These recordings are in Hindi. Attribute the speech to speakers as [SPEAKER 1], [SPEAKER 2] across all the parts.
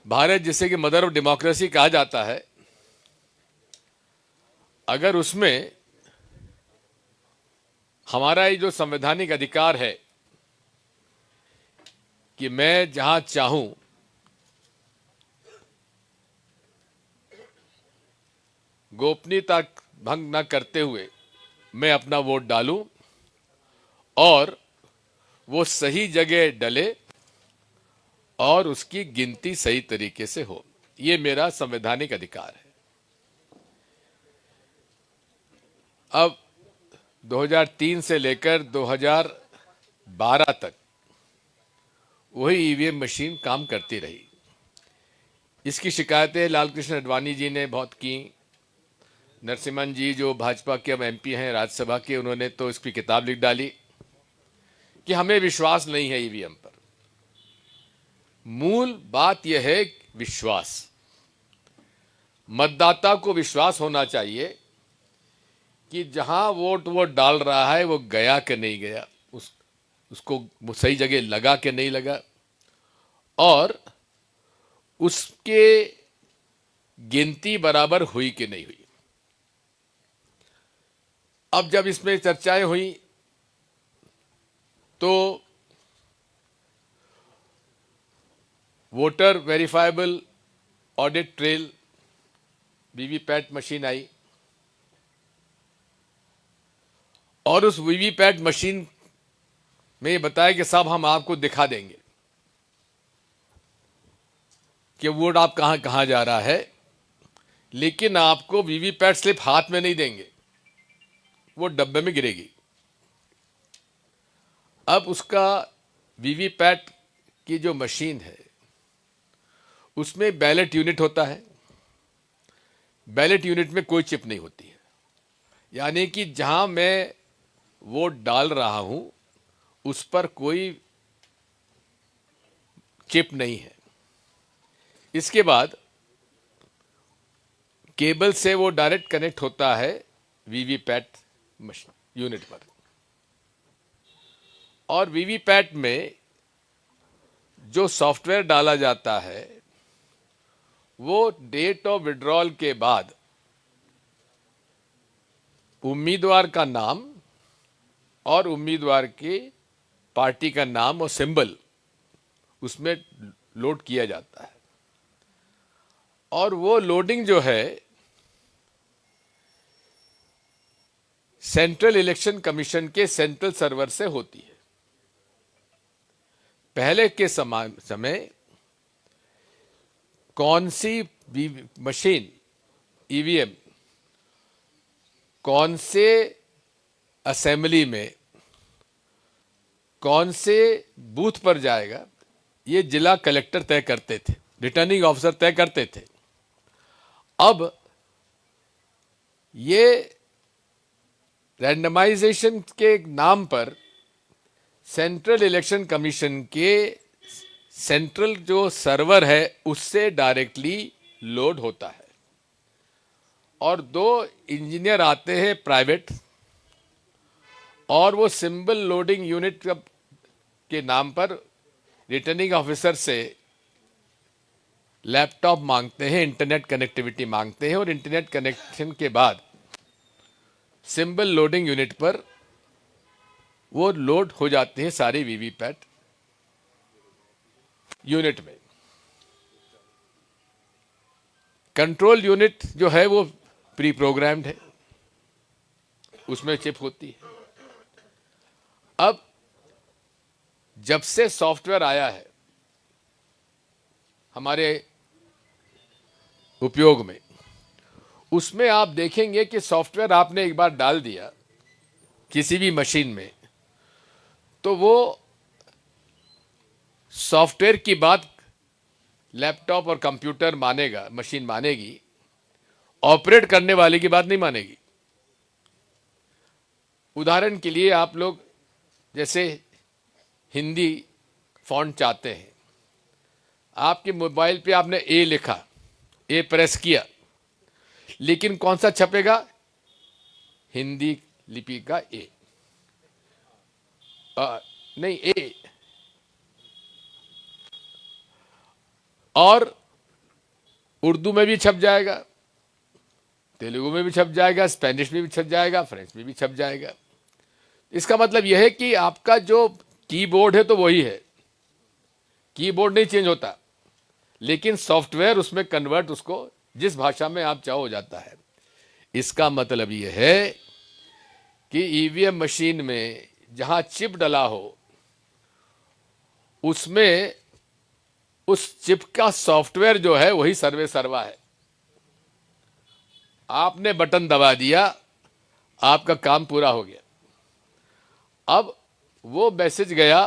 [SPEAKER 1] भारत जिसे कि मदर ऑफ डेमोक्रेसी कहा जाता है, अगर उसमें हमारा ये जो संवैधानिक अधिकार है कि मैं जहां चाहूं गोपनीयता भंग न करते हुए मैं अपना वोट डालूं और वो सही जगह डले और उसकी गिनती सही तरीके से हो, ये मेरा संवैधानिक अधिकार है। अब 2003 से लेकर 2012 तक वही ईवीएम मशीन काम करती रही। इसकी शिकायतें लालकृष्ण आडवाणी जी ने बहुत की। नरसिम्हन जी जो भाजपा के अब एमपी हैं राज्यसभा के, उन्होंने तो इसकी किताब लिख डाली कि हमें विश्वास नहीं है ईवीएम पर। मूल बात यह है विश्वास। मतदाता को विश्वास होना चाहिए कि जहां वोट वो डाल रहा है वो गया कि नहीं गया, उसको सही जगह लगा कि नहीं लगा, और उसके गिनती बराबर हुई कि नहीं हुई। अब जब इसमें चर्चाएं हुई तो voter verifiable audit trail VVPAT machine आई और उस वीवीपैट मशीन में ये बताया कि साहब हम आपको दिखा देंगे कि वोट आप कहां कहां जा रहा है, लेकिन आपको वीवीपैट स्लिप हाथ में नहीं देंगे, वो डब्बे में गिरेगी। अब उसका वीवीपैट की जो मशीन है उसमें बैलेट यूनिट होता है। बैलेट यूनिट में कोई चिप नहीं होती है, यानी कि जहां मैं वोट डाल रहा हूं उस पर कोई चिप नहीं है। इसके बाद केबल से वो डायरेक्ट कनेक्ट होता है वीवीपैट मशीन यूनिट पर, और वीवीपैट में जो सॉफ्टवेयर डाला जाता है वो डेट ऑफ विड्रॉल के बाद उम्मीदवार का नाम और उम्मीदवार की पार्टी का नाम और सिंबल उसमें लोड किया जाता है, और वो लोडिंग जो है सेंट्रल इलेक्शन कमीशन के सेंट्रल सर्वर से होती है। पहले के समय कौन सी मशीन ईवीएम कौन से असेंबली में कौन से बूथ पर जाएगा ये जिला कलेक्टर तय करते थे, रिटर्निंग ऑफिसर तय करते थे। अब ये रैंडमाइजेशन के नाम पर सेंट्रल इलेक्शन कमीशन के सेंट्रल जो सर्वर है उससे डायरेक्टली लोड होता है, और दो इंजीनियर आते हैं प्राइवेट, और वो सिंबल लोडिंग यूनिट के नाम पर रिटर्निंग ऑफिसर से लैपटॉप मांगते हैं, इंटरनेट कनेक्टिविटी मांगते हैं, और इंटरनेट कनेक्शन के बाद सिंबल लोडिंग यूनिट पर वो लोड हो जाते हैं सारे वीवीपैट यूनिट में। कंट्रोल यूनिट जो है वो प्री प्रोग्राम्ड है, उसमें चिप होती है। अब जब से सॉफ्टवेयर आया है हमारे उपयोग में, उसमें आप देखेंगे कि सॉफ्टवेयर आपने एक बार डाल दिया किसी भी मशीन में तो वो सॉफ्टवेयर की बात लैपटॉप और कंप्यूटर मानेगा, मशीन मानेगी, ऑपरेट करने वाले की बात नहीं मानेगी। उदाहरण के लिए आप लोग जैसे हिंदी फॉन्ट चाहते हैं, आपके मोबाइल पे आपने ए लिखा, ए प्रेस किया, लेकिन कौन सा छपेगा? हिंदी लिपि का ए, नहीं ए, और उर्दू में भी छप जाएगा, तेलुगु में भी छप जाएगा, स्पेनिश में भी छप जाएगा, फ्रेंच में भी छप जाएगा। इसका मतलब यह है कि आपका जो कीबोर्ड है तो वही है, कीबोर्ड नहीं चेंज होता, लेकिन सॉफ्टवेयर उसमें कन्वर्ट उसको जिस भाषा में आप चाहो हो जाता है। इसका मतलब यह है कि ईवीएम मशीन में जहां चिप डला हो उसमें उस चिप का सॉफ्टवेयर जो है वही सर्वे सर्वा है। आपने बटन दबा दिया, आपका काम पूरा हो गया। अब वो मैसेज गया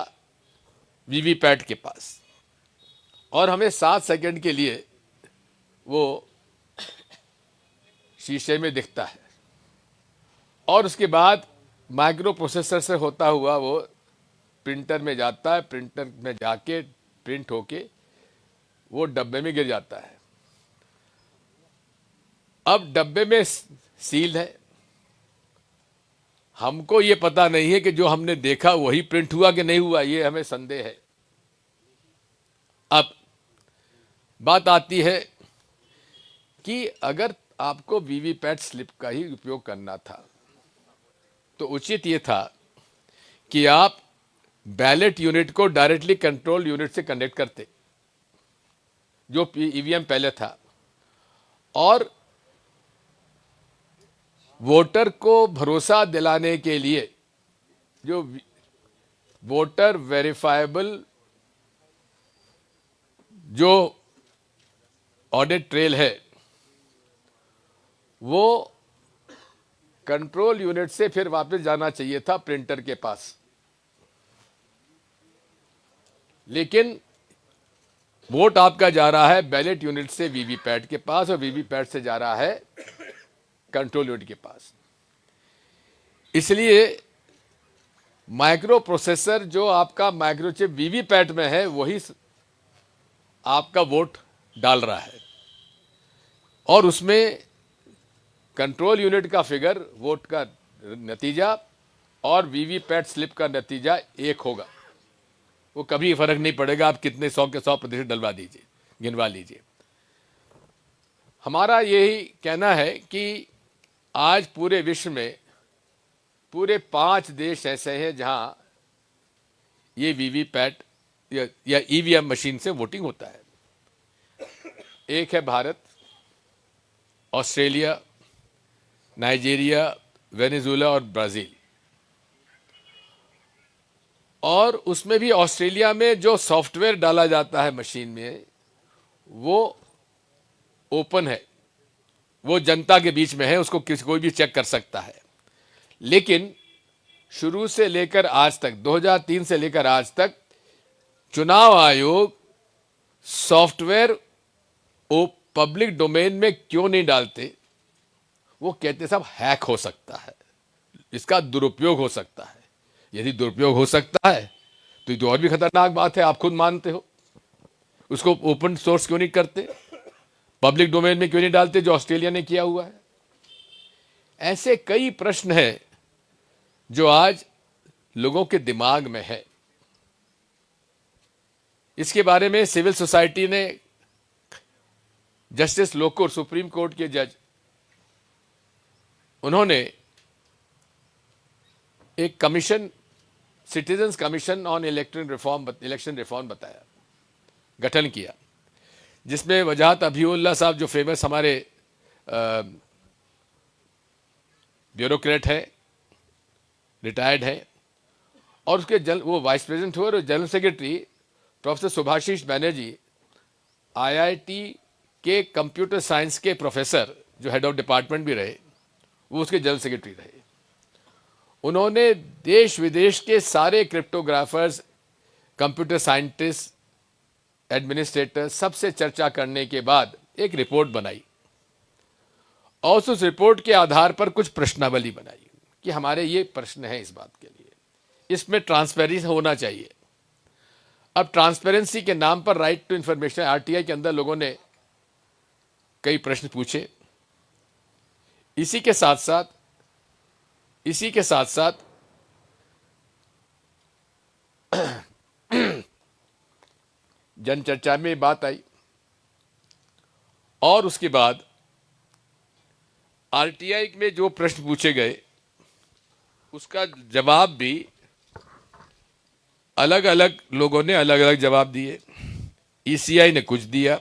[SPEAKER 1] वीवीपैट के पास और हमें 7 सेकंड के लिए वो शीशे में दिखता है और उसके बाद माइक्रो प्रोसेसर से होता हुआ वो प्रिंटर में जाता है, प्रिंटर में जाके प्रिंट होके वो डब्बे में गिर जाता है। अब डब्बे में सील है, हमको ये पता नहीं है कि जो हमने देखा वही प्रिंट हुआ कि नहीं हुआ, ये हमें संदेह है। अब बात आती है कि अगर आपको वीवीपैट स्लिप का ही उपयोग करना था तो उचित ये था कि आप बैलेट यूनिट को डायरेक्टली कंट्रोल यूनिट से कनेक्ट करते, जो ईवीएम पहले था, और वोटर को भरोसा दिलाने के लिए जो वोटर वेरिफाइबल जो ऑडिट ट्रेल है वो कंट्रोल यूनिट से फिर वापस जाना चाहिए था प्रिंटर के पास, लेकिन वोट आपका जा रहा है बैलेट यूनिट से वीवीपैट के पास और वीवीपैट से जा रहा है कंट्रोल यूनिट के पास। इसलिए माइक्रो प्रोसेसर जो आपका माइक्रोचिप वीवीपैट में है वही आपका वोट डाल रहा है और उसमें कंट्रोल यूनिट का फिगर, वोट का नतीजा और वीवीपैट स्लिप का नतीजा एक होगा। वो कभी फर्क नहीं पड़ेगा, आप कितने 100 के 100% डलवा दीजिए, गिनवा लीजिए। हमारा यही कहना है कि आज पूरे विश्व में पूरे 5 देश ऐसे हैं जहां ये वीवीपैट या ईवीएम मशीन से वोटिंग होता है। एक है भारत, ऑस्ट्रेलिया, नाइजीरिया, वेनेजुएला और ब्राजील। और उसमें भी ऑस्ट्रेलिया में जो सॉफ्टवेयर डाला जाता है मशीन में वो ओपन है, वो जनता के बीच में है, उसको कोई भी चेक कर सकता है। लेकिन शुरू से लेकर आज तक, 2003 से लेकर आज तक, चुनाव आयोग सॉफ्टवेयर वो पब्लिक डोमेन में क्यों नहीं डालते? वो कहते सब हैक हो सकता है, इसका दुरुपयोग हो सकता है। यदि दुरुपयोग हो सकता है तो ये तो और भी खतरनाक बात है, आप खुद मानते हो। उसको ओपन सोर्स क्यों नहीं करते, पब्लिक डोमेन में क्यों नहीं डालते, जो ऑस्ट्रेलिया ने किया हुआ है? ऐसे कई प्रश्न हैं जो आज लोगों के दिमाग में है। इसके बारे में सिविल सोसाइटी ने जस्टिस लोकुर, सुप्रीम कोर्ट के जज, उन्होंने एक commission, citizens commission on election reform बताया, गठन किया, जिसमें वजाहत अभियुल्लाह साहब जो फेमस हमारे ब्यूरोक्रेट है, रिटायर्ड है, और उसके वो वाइस प्रेसिडेंट हुए, और general secretary professor Subhashish Banerjee IIT के कंप्यूटर साइंस के प्रोफेसर, जो हेड ऑफ डिपार्टमेंट भी रहे, वो उसके जनरल सेक्रेटरी रहे। उन्होंने देश विदेश के सारे क्रिप्टोग्राफर्स, कंप्यूटर साइंटिस्ट, एडमिनिस्ट्रेटर, सबसे चर्चा करने के बाद एक रिपोर्ट बनाई और उस रिपोर्ट के आधार पर कुछ प्रश्नावली बनाई कि हमारे ये प्रश्न है इस बात के लिए, इसमें ट्रांसपेरेंसी होना चाहिए। अब ट्रांसपेरेंसी के नाम पर राइट टू इंफॉर्मेशन, आरटीआई के अंदर लोगों ने कई प्रश्न पूछे। इसी के साथ साथ जनचर्चा में बात आई और उसके बाद आरटीआई में जो प्रश्न पूछे गए उसका जवाब भी अलग अलग लोगों ने अलग अलग जवाब दिए। ईसीआई ने कुछ दिया,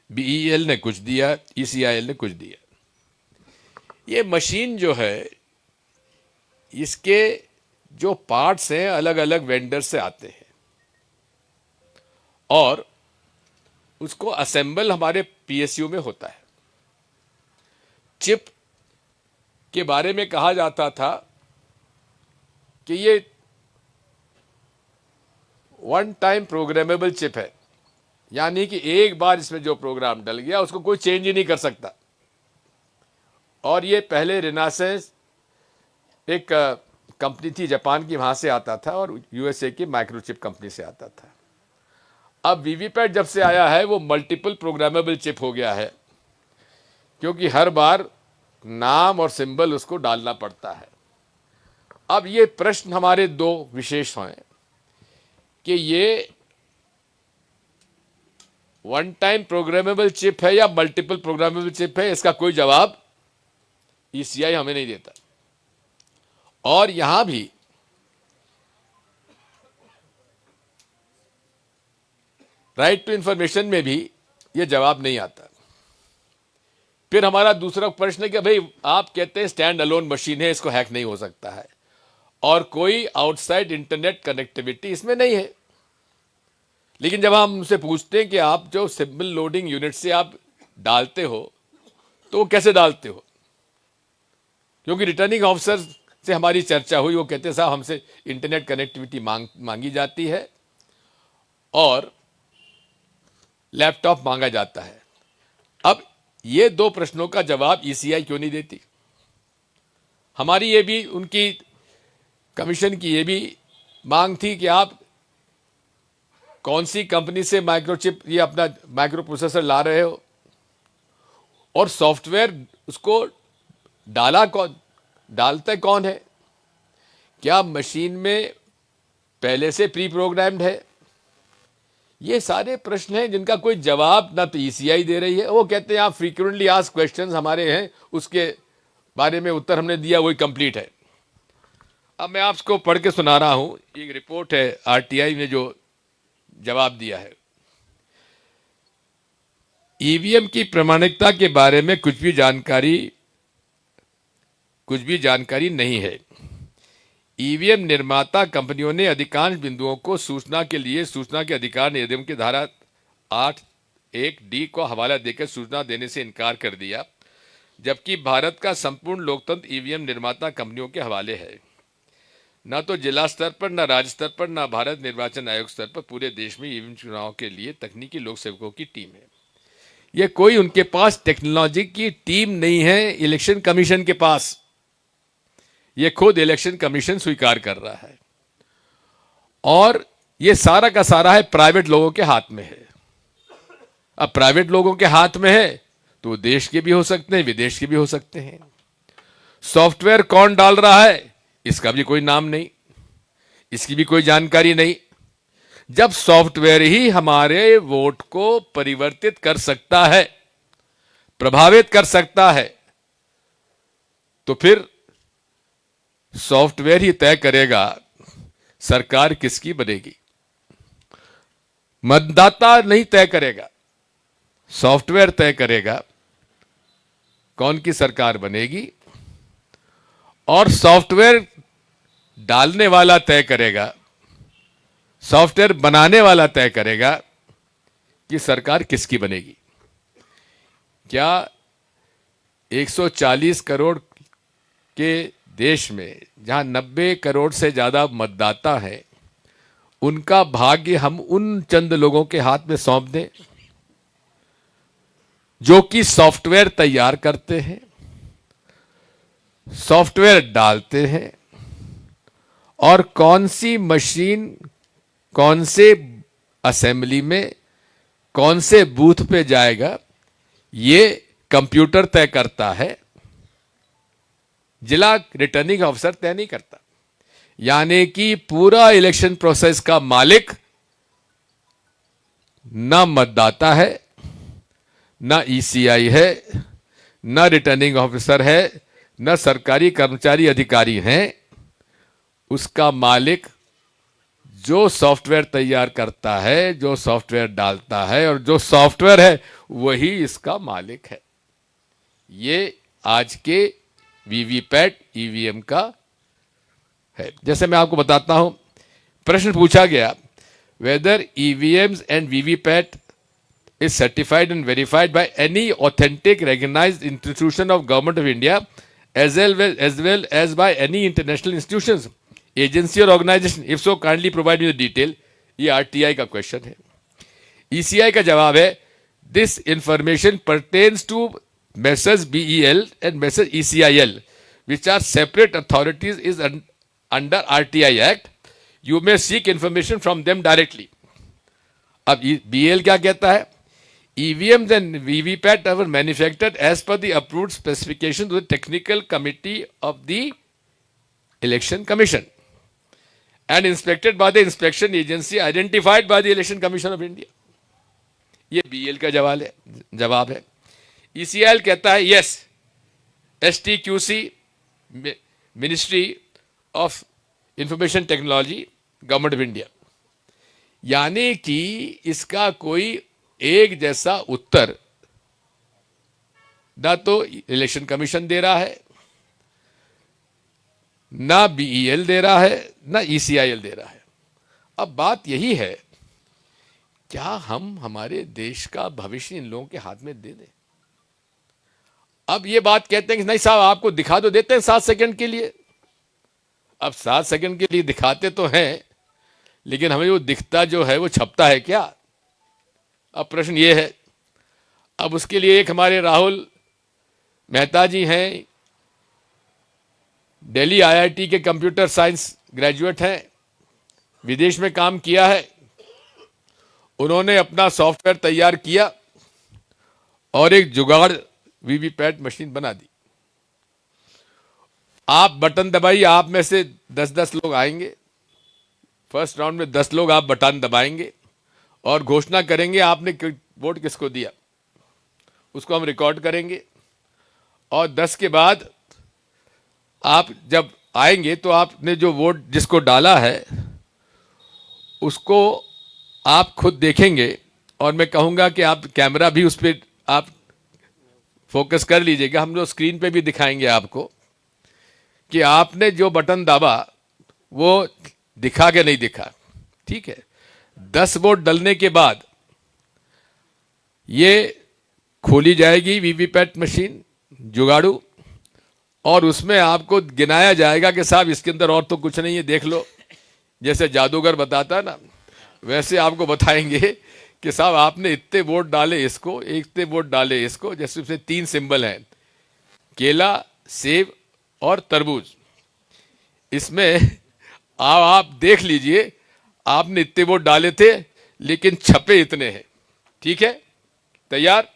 [SPEAKER 1] बीईएल ने कुछ दिया, ईसीआईएल ने कुछ दिया। ये मशीन जो है, इसके जो पार्ट्स हैं अलग अलग वेंडर से आते हैं और उसको असेंबल हमारे पीएसयू में होता है। चिप के बारे में कहा जाता था कि ये वन टाइम प्रोग्रामेबल चिप है, यानी कि एक बार इसमें जो प्रोग्राम डल गया उसको कोई चेंज ही नहीं कर सकता। और ये पहले रेनासेंस एक कंपनी थी जापान की, वहां से आता था, और यूएसए की माइक्रोचिप कंपनी से आता था। अब वीवीपैट जब से आया है वो मल्टीपल प्रोग्रामेबल चिप हो गया है, क्योंकि हर बार नाम और सिंबल उसको डालना पड़ता है। अब ये प्रश्न हमारे दो विशेष हैं कि ये वन टाइम प्रोग्रामेबल चिप है या मल्टीपल प्रोग्रामेबल चिप है। इसका कोई जवाब ईसीआई हमें नहीं देता। और यहां भी राइट टू इंफॉर्मेशन में भी ये जवाब नहीं आता। फिर हमारा दूसरा प्रश्न है कि भाई आप कहते हैं स्टैंड अलोन मशीन है, इसको हैक नहीं हो सकता है और कोई आउटसाइड इंटरनेट कनेक्टिविटी इसमें नहीं है। लेकिन जब हम उनसे पूछते हैं कि आप जो सिंबल लोडिंग यूनिट से आप डालते हो तो वो कैसे डालते हो, क्योंकि रिटर्निंग ऑफिसर से हमारी चर्चा हुई, वो कहते हैं साहब हमसे इंटरनेट कनेक्टिविटी मांगी जाती है और लैपटॉप मांगा जाता है। अब ये दो प्रश्नों का जवाब ईसीआई क्यों नहीं देती? हमारी ये भी, उनकी कमीशन की ये भी मांग थी कि आप कौन सी कंपनी से माइक्रोचिप, ये अपना माइक्रो प्रोसेसर ला रहे हो और सॉफ्टवेयर उसको डालता कौन है? क्या मशीन में पहले से प्री प्रोग्राम्ड है? ये सारे प्रश्न हैं जिनका कोई जवाब ना तो ईसीआई दे रही है। वो कहते हैं आप फ्रीक्वेंटली आस्क्ड क्वेश्चंस हमारे हैं, उसके बारे में उत्तर हमने दिया, वही कंप्लीट है। अब मैं आपको पढ़ के सुना रहा हूं, एक रिपोर्ट है आरटीआई ने जो जवाब दिया है। ईवीएम की प्रामाणिकता के बारे में कुछ भी जानकारी नहीं है। ईवीएम निर्माता कंपनियों ने अधिकांश बिंदुओं को सूचना के लिए सूचना के अधिकार अधिनियम की धारा 8(1)(d) को हवाला देकर सूचना देने से इनकार कर दिया, जबकि भारत का संपूर्ण लोकतंत्र ईवीएम निर्माता कंपनियों के हवाले है। न तो जिला स्तर पर, न राज्य स्तर पर, न भारत निर्वाचन आयोग स्तर पर पूरे देश में ईवीएम चुनाव के लिए तकनीकी लोक सेवकों की टीम है। ये कोई उनके पास टेक्नोलॉजी की टीम नहीं है इलेक्शन कमीशन के पास, ये खुद इलेक्शन कमीशन स्वीकार कर रहा है। और ये सारा का सारा है प्राइवेट लोगों के हाथ में है। अब प्राइवेट लोगों के हाथ में है तो देश के भी हो सकते हैं, विदेश के भी हो सकते हैं। सॉफ्टवेयर कौन डाल रहा है इसका भी कोई नाम नहीं, इसकी भी कोई जानकारी नहीं। जब सॉफ्टवेयर ही हमारे वोट को परिवर्तित कर सकता है, प्रभावित कर सकता है, तो फिर सॉफ्टवेयर ही तय करेगा सरकार किसकी बनेगी। मतदाता नहीं तय करेगा, सॉफ्टवेयर तय करेगा कौन की सरकार बनेगी, और सॉफ्टवेयर डालने वाला तय करेगा, सॉफ्टवेयर बनाने वाला तय करेगा कि सरकार किसकी बनेगी। क्या 140 करोड़ के देश में जहां 90 करोड़ से ज्यादा मतदाता हैं, उनका भाग्य हम उन चंद लोगों के हाथ में सौंप दें जो कि सॉफ्टवेयर तैयार करते हैं, सॉफ्टवेयर डालते हैं, और कौन सी मशीन कौन से असेंबली में कौन से बूथ पे जाएगा ये कंप्यूटर तय करता है, जिला रिटर्निंग ऑफिसर तय नहीं करता। यानी कि पूरा इलेक्शन प्रोसेस का मालिक न मतदाता है, ना ईसीआई है, ना रिटर्निंग ऑफिसर है, ना सरकारी कर्मचारी अधिकारी हैं। उसका मालिक जो सॉफ्टवेयर तैयार करता है, जो सॉफ्टवेयर डालता है और जो सॉफ्टवेयर है वही इसका मालिक है। ये आज के वीवीपैट ईवीएम का है। जैसे मैं आपको बताता हूं, प्रश्न पूछा गया, whether EVMs and VVPAT is certified and verified by any authentic recognized institution of government of India as well as by any international institutions, agency or organization. If so, kindly provide me the detail. ये RTI का क्वेश्चन है। ECI का जवाब है, this information pertains to Messrs BEL and Messrs ECIL, which are separate authorities is under RTI Act. You may seek information from them directly. अब BEL क्या कहता है? EVMs and VVPAT are manufactured as per the approved specifications of the technical committee of the Election Commission and inspected by the inspection agency identified by the Election Commission of India. ये BEL का जवाब है। ECIL कहता है yes, STQC Ministry of Information Technology Government of India। यानी कि इसका कोई एक जैसा उत्तर ना तो इलेक्शन कमीशन दे रहा है, ना बीईएल दे रहा है, ना ईसीआईएल दे रहा है। अब बात यही है, क्या हम हमारे देश का भविष्य इन लोगों के हाथ में दे दें? अब ये बात कहते हैं कि नहीं साहब आपको दिखा तो देते हैं 7 सेकंड के लिए। अब 7 सेकंड के लिए दिखाते तो हैं, लेकिन हमें वो दिखता जो है वो छपता है क्या? अब प्रश्न ये है, अब उसके लिए एक हमारे राहुल मेहता जी हैं, दिल्ली आईआईटी के कंप्यूटर साइंस ग्रेजुएट हैं, विदेश में काम किया है। उन्होंने अपना सॉफ्टवेयर तैयार किया और एक जुगाड़ वीवीपैट मशीन बना दी। आप बटन दबाइए, आप में से 10-10 लोग आएंगे। फर्स्ट राउंड में 10 लोग आप बटन दबाएंगे और घोषणा करेंगे आपने वोट किसको दिया। उसको हम रिकॉर्ड करेंगे और 10 के बाद आप जब आएंगे तो आपने जो वोट जिसको डाला है उसको आप खुद देखेंगे और मैं कहूँगा कि आप कैमरा भी उस पर आप फोकस कर लीजिएगा। हम लोग स्क्रीन पे भी दिखाएंगे आपको कि आपने जो बटन दबा वो दिखा के नहीं दिखा। ठीक है, 10 वोट डलने के बाद ये खोली जाएगी वीवीपैट मशीन जुगाड़ू और उसमें आपको गिनाया जाएगा कि साहब इसके अंदर और तो कुछ नहीं है, देख लो। जैसे जादूगर बताता है ना, वैसे आपको बताएंगे कि साहब आपने इतने वोट डाले इसको, इतने वोट डाले इसको। जैसे उसमें 3 सिंबल हैं, केला, सेब और तरबूज। इसमें आप देख लीजिए, आपने इतने वोट डाले थे लेकिन छपे इतने हैं। ठीक है, तैयार?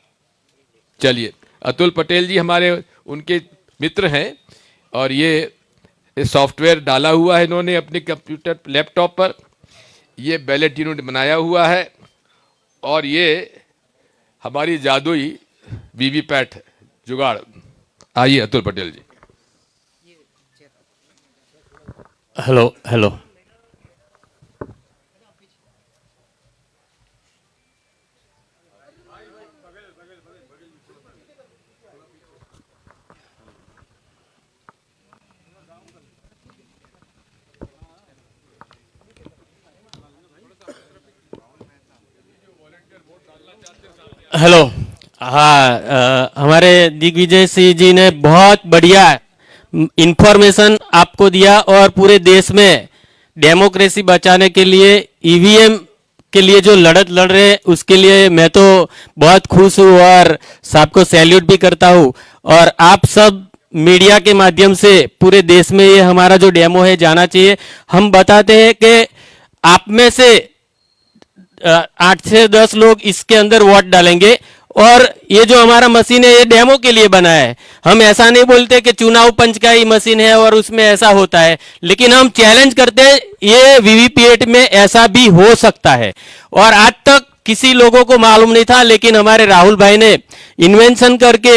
[SPEAKER 1] चलिए, अतुल पटेल जी हमारे उनके मित्र हैं और ये सॉफ्टवेयर डाला हुआ है इन्होंने अपने कंप्यूटर लैपटॉप पर। ये बैलेट यूनिट बनाया हुआ है और ये हमारी जादुई वीवीपैट जुगाड़। आइए Atul Patel ji.
[SPEAKER 2] Hello hello, hello. हाँ, हमारे दिग्विजय सिंह जी ने बहुत बढ़िया इंफॉर्मेशन आपको दिया और पूरे देश में डेमोक्रेसी बचाने के लिए ईवीएम के लिए जो लड़त लड़ रहे हैं उसके लिए मैं तो बहुत खुश हूँ और सबको सैल्यूट भी करता हूँ। और आप सब मीडिया के माध्यम से पूरे देश में ये हमारा जो डेमो है जाना चाहिए। हम बताते हैं कि आप में से 8 से 10 लोग इसके अंदर वोट डालेंगे और ये जो हमारा मशीन है ये डेमो के लिए बना है। हम ऐसा नहीं बोलते कि चुनाव पंच का ही मशीन है और उसमें ऐसा होता है, लेकिन हम चैलेंज करते हैं ये वीवीपैट में ऐसा भी हो सकता है। और आज तक किसी लोगों को मालूम नहीं था, लेकिन हमारे राहुल भाई ने इन्वेंशन करके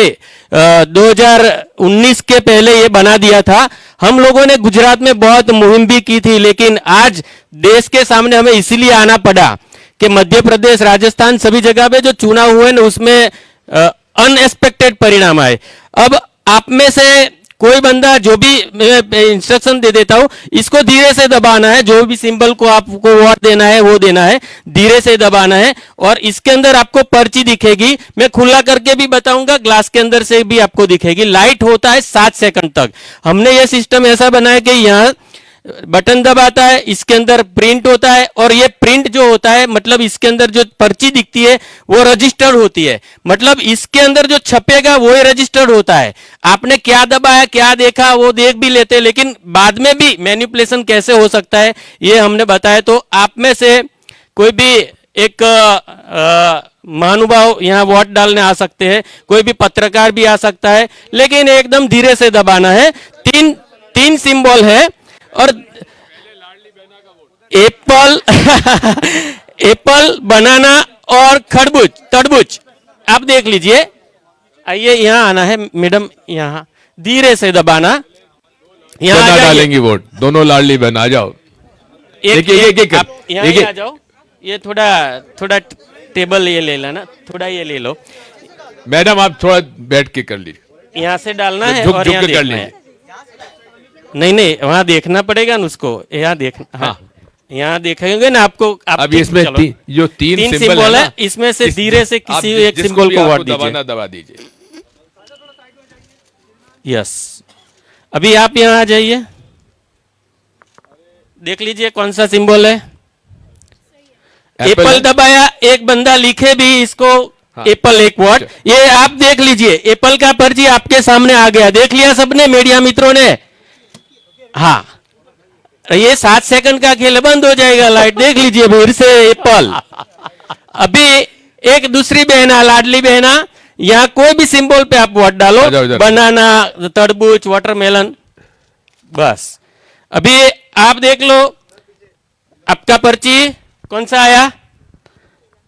[SPEAKER 2] 2019 के पहले ये बना दिया था। हम लोगों ने गुजरात में बहुत मुहिम भी की थी, लेकिन आज देश के सामने हमें इसीलिए आना पड़ा कि मध्य प्रदेश, राजस्थान, सभी जगह पे जो चुनाव हुए ना उसमें अनएक्सपेक्टेड परिणाम आए। अब आप में से कोई बंदा जो भी, मैं इंस्ट्रक्शन दे देता हूं, इसको धीरे से दबाना है। जो भी सिंबल को आपको वोट देना है वो देना है, धीरे से दबाना है। और इसके अंदर आपको पर्ची दिखेगी, मैं खुला करके भी बताऊंगा, ग्लास के अंदर से भी आपको दिखेगी। लाइट होता है 7 सेकंड तक। हमने ये सिस्टम ऐसा बनाया कि यहाँ बटन दबाता है, इसके अंदर प्रिंट होता है, और ये प्रिंट जो होता है मतलब इसके अंदर जो पर्ची दिखती है वो रजिस्टर्ड होती है। मतलब इसके अंदर जो छपेगा वो ही रजिस्टर्ड होता है। आपने क्या दबाया, क्या देखा, वो देख भी लेते हैं, लेकिन बाद में भी मैनिपुलेशन कैसे हो सकता है ये हमने बताया। तो आप में से कोई भी एक महानुभाव यहाँ वोट डालने आ सकते हैं, कोई भी पत्रकार भी आ सकता है, लेकिन एकदम धीरे से दबाना है। तीन सिंबल है, और एप्पल एप्पल, बनाना और खरबूज, तरबूज। आप देख लीजिए, आइए यहाँ आना है मैडम, यहाँ धीरे से दबाना। यहाँ आ जाइए।
[SPEAKER 1] डालेंगी वोट, दोनों लाडली बहन आ जाओ।
[SPEAKER 2] एक
[SPEAKER 1] एक
[SPEAKER 2] आप यहाँ ही आ जाओ। ये थोड़ा टेबल ये ले लेना, थोड़ा ये ले लो।
[SPEAKER 1] मैडम आप थोड़ा बैठ के कर लीजिए,
[SPEAKER 2] यहाँ से डालना है
[SPEAKER 1] झुक
[SPEAKER 2] और
[SPEAKER 1] झुक
[SPEAKER 2] यहाँ
[SPEAKER 1] के कर
[SPEAKER 2] देखना है।
[SPEAKER 1] लीजिए।
[SPEAKER 2] नहीं, वहां देखना पड़ेगा ना उसको, यहाँ देखना। हाँ, यहाँ देखेंगे ना आपको।
[SPEAKER 1] अब इसमें जो तीन सिंबल
[SPEAKER 2] है, इसमें से धीरे से किसी एक सिंबल को वोट दीजिए।
[SPEAKER 1] दबा दीजिए।
[SPEAKER 2] यस, अभी आप यहाँ आ जाइए, देख लीजिए कौन सा सिंबल है। एप्पल दबाया, एक बंदा लिखे भी इसको, एप्पल एक वोट। ये आप देख लीजिए, एप्पल का पर्ची आपके सामने आ गया, देख लिया सबने, मीडिया मित्रों ने। हाँ, ये 7 सेकंड का खेल, बंद हो जाएगा लाइट, देख लीजिए फिर से एप्पल। अभी एक दूसरी बहना, लाडली बहना, यहाँ कोई भी सिंबल पे आप वोट डालो, बनाना, तरबूज, वाटरमेलन, बस। अभी आप देख लो, आपका पर्ची कौन सा आया,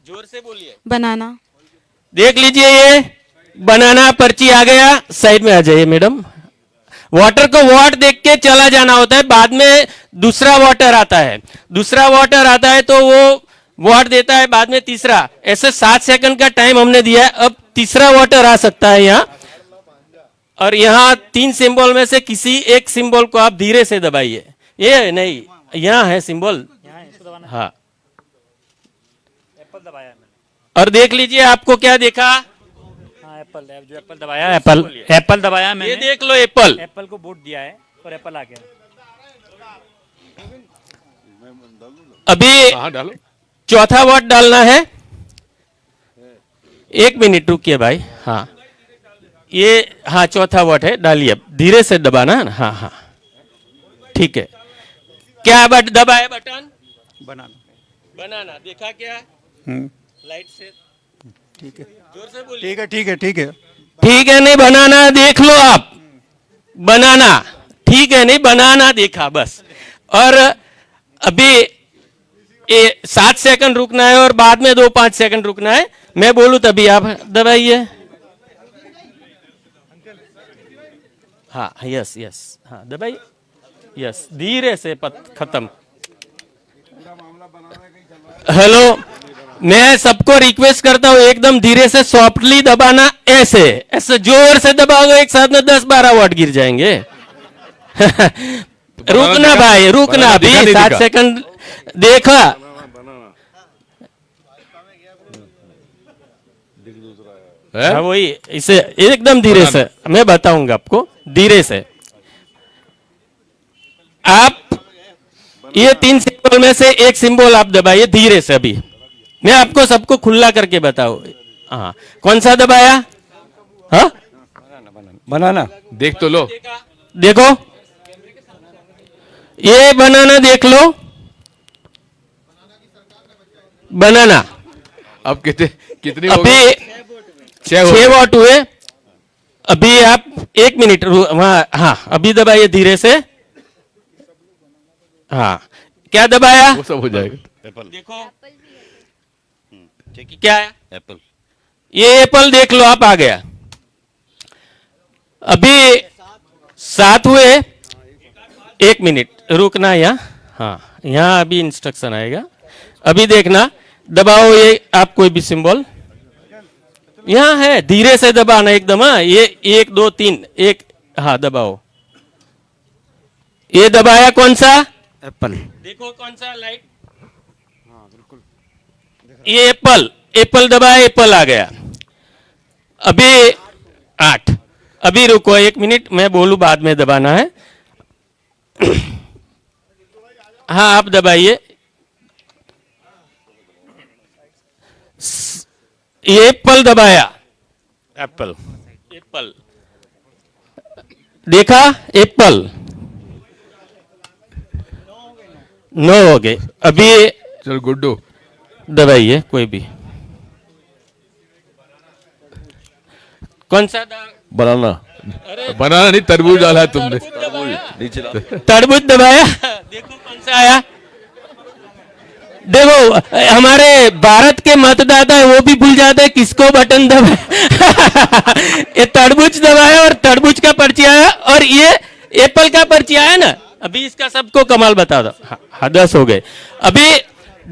[SPEAKER 2] जोर से बोलिए।
[SPEAKER 3] बनाना।
[SPEAKER 2] देख लीजिए, ये बनाना पर्ची आ गया। साइड में आ जाइए मैडम। वाटर को वोट देख के चला जाना होता है, बाद में दूसरा वाटर आता है, तो वो वोट देता है, बाद में तीसरा। ऐसे 7 सेकंड का टाइम हमने दिया है। अब तीसरा वाटर आ सकता है यहाँ, और यहाँ 3 सिंबल में से किसी एक सिंबल को आप धीरे से दबाइए। ये नहीं, यहाँ है सिंबल, हाँ,
[SPEAKER 4] एप्पल दबाया मैंने।
[SPEAKER 2] और देख लीजिए आपको क्या देखा।
[SPEAKER 4] हाँ, एप्पल दबाया, एप्पल दबाया मैंने।
[SPEAKER 2] ये देख लो, एप्पल
[SPEAKER 4] को वोट दिया है और एप्पल आ गया।
[SPEAKER 2] अभी
[SPEAKER 1] डालो,
[SPEAKER 2] चौथा वोट डालना है। 1 मिनट रुकिए भाई। हाँ, ये हाँ चौथा वोट है, डालिए, धीरे से दबाना। हाँ, ठीक है। क्या दबाया बटन? बनाना देखा क्या? लाइट से, ठीक है, जोर से बोलिए।
[SPEAKER 4] ठीक है।
[SPEAKER 2] ठीक है, नहीं बनाना देख लो आप, बनाना ठीक है, नहीं बनाना देखा बस। और अभी 7 सेकंड रुकना है, और बाद में 2-5 सेकंड रुकना है। मैं बोलूं तभी आप दबाइए। हाँ, यस, हाँ दबाइए, यस, धीरे से खत्म। हेलो, मैं सबको रिक्वेस्ट करता हूं, एकदम धीरे से सॉफ्टली दबाना, ऐसे जोर से दबाओगे एक साथ में 10-12 वोट गिर जाएंगे। रुकना भाई, रुकना, अभी 7 सेकंड देखा। हाँ, वही, इसे एकदम धीरे से मैं बताऊंगा आपको, धीरे से। आप ये 3 सिंबल में से एक सिंबल आप दबाइए धीरे से। अभी मैं आपको सबको खुला करके बताऊं। हाँ, कौन सा दबाया? हाँ,
[SPEAKER 4] बनाना।
[SPEAKER 1] देख तो लो,
[SPEAKER 2] देखो, ये बनाना देख लो, बनाना।
[SPEAKER 1] अब कितनी हो
[SPEAKER 2] अभी
[SPEAKER 1] गई?
[SPEAKER 2] 6 वोट हुए। अभी आप 1 मिनट वहां, हाँ, अभी दबाइए धीरे से। हाँ, क्या दबाया?
[SPEAKER 1] वो सब हो जाएगा।
[SPEAKER 2] देखो, ठीक है, क्या आया?
[SPEAKER 3] एप्पल।
[SPEAKER 2] ये एप्पल देख लो आप, आ गया। अभी 7 हुए, 1 मिनट रुकना यहाँ। हाँ, यहाँ अभी इंस्ट्रक्शन आएगा, अभी देखना। दबाओ ये आप कोई भी सिंबल, यहाँ है, धीरे से दबाना एकदम। हाँ, ये 1 2 3 1, हाँ दबाओ। ये दबाया, कौन सा?
[SPEAKER 3] एप्पल।
[SPEAKER 2] देखो कौन सा लाइट, ये एप्पल, एप्पल दबाया, एप्पल आ गया। अभी 8, अभी रुको 1 मिनट, मैं बोलूं बाद में दबाना है। हाँ आप दबाइए। ये एप्पल दबाया,
[SPEAKER 3] एप्पल।
[SPEAKER 2] एप्पल देखा, एप्पल 9 हो गए। अभी
[SPEAKER 1] चलो गुड्डू,
[SPEAKER 2] दबाइए कोई भी, कौन सा
[SPEAKER 3] बनाना।
[SPEAKER 1] बनाना नहीं, तरबूज डाला है तुमने।
[SPEAKER 3] नीचे लाओ।
[SPEAKER 2] तरबूज दबाया, देखो कौन सा आया। देखो हमारे भारत के मतदाता है, वो भी भूल जाते हैं किसको बटन दबाया। ये तरबूज दबाया और तरबूज का पर्ची आया, और ये एप्पल का पर्ची आया ना। अभी इसका सबको कमाल बता दो। हाँ 10 हो गए, अभी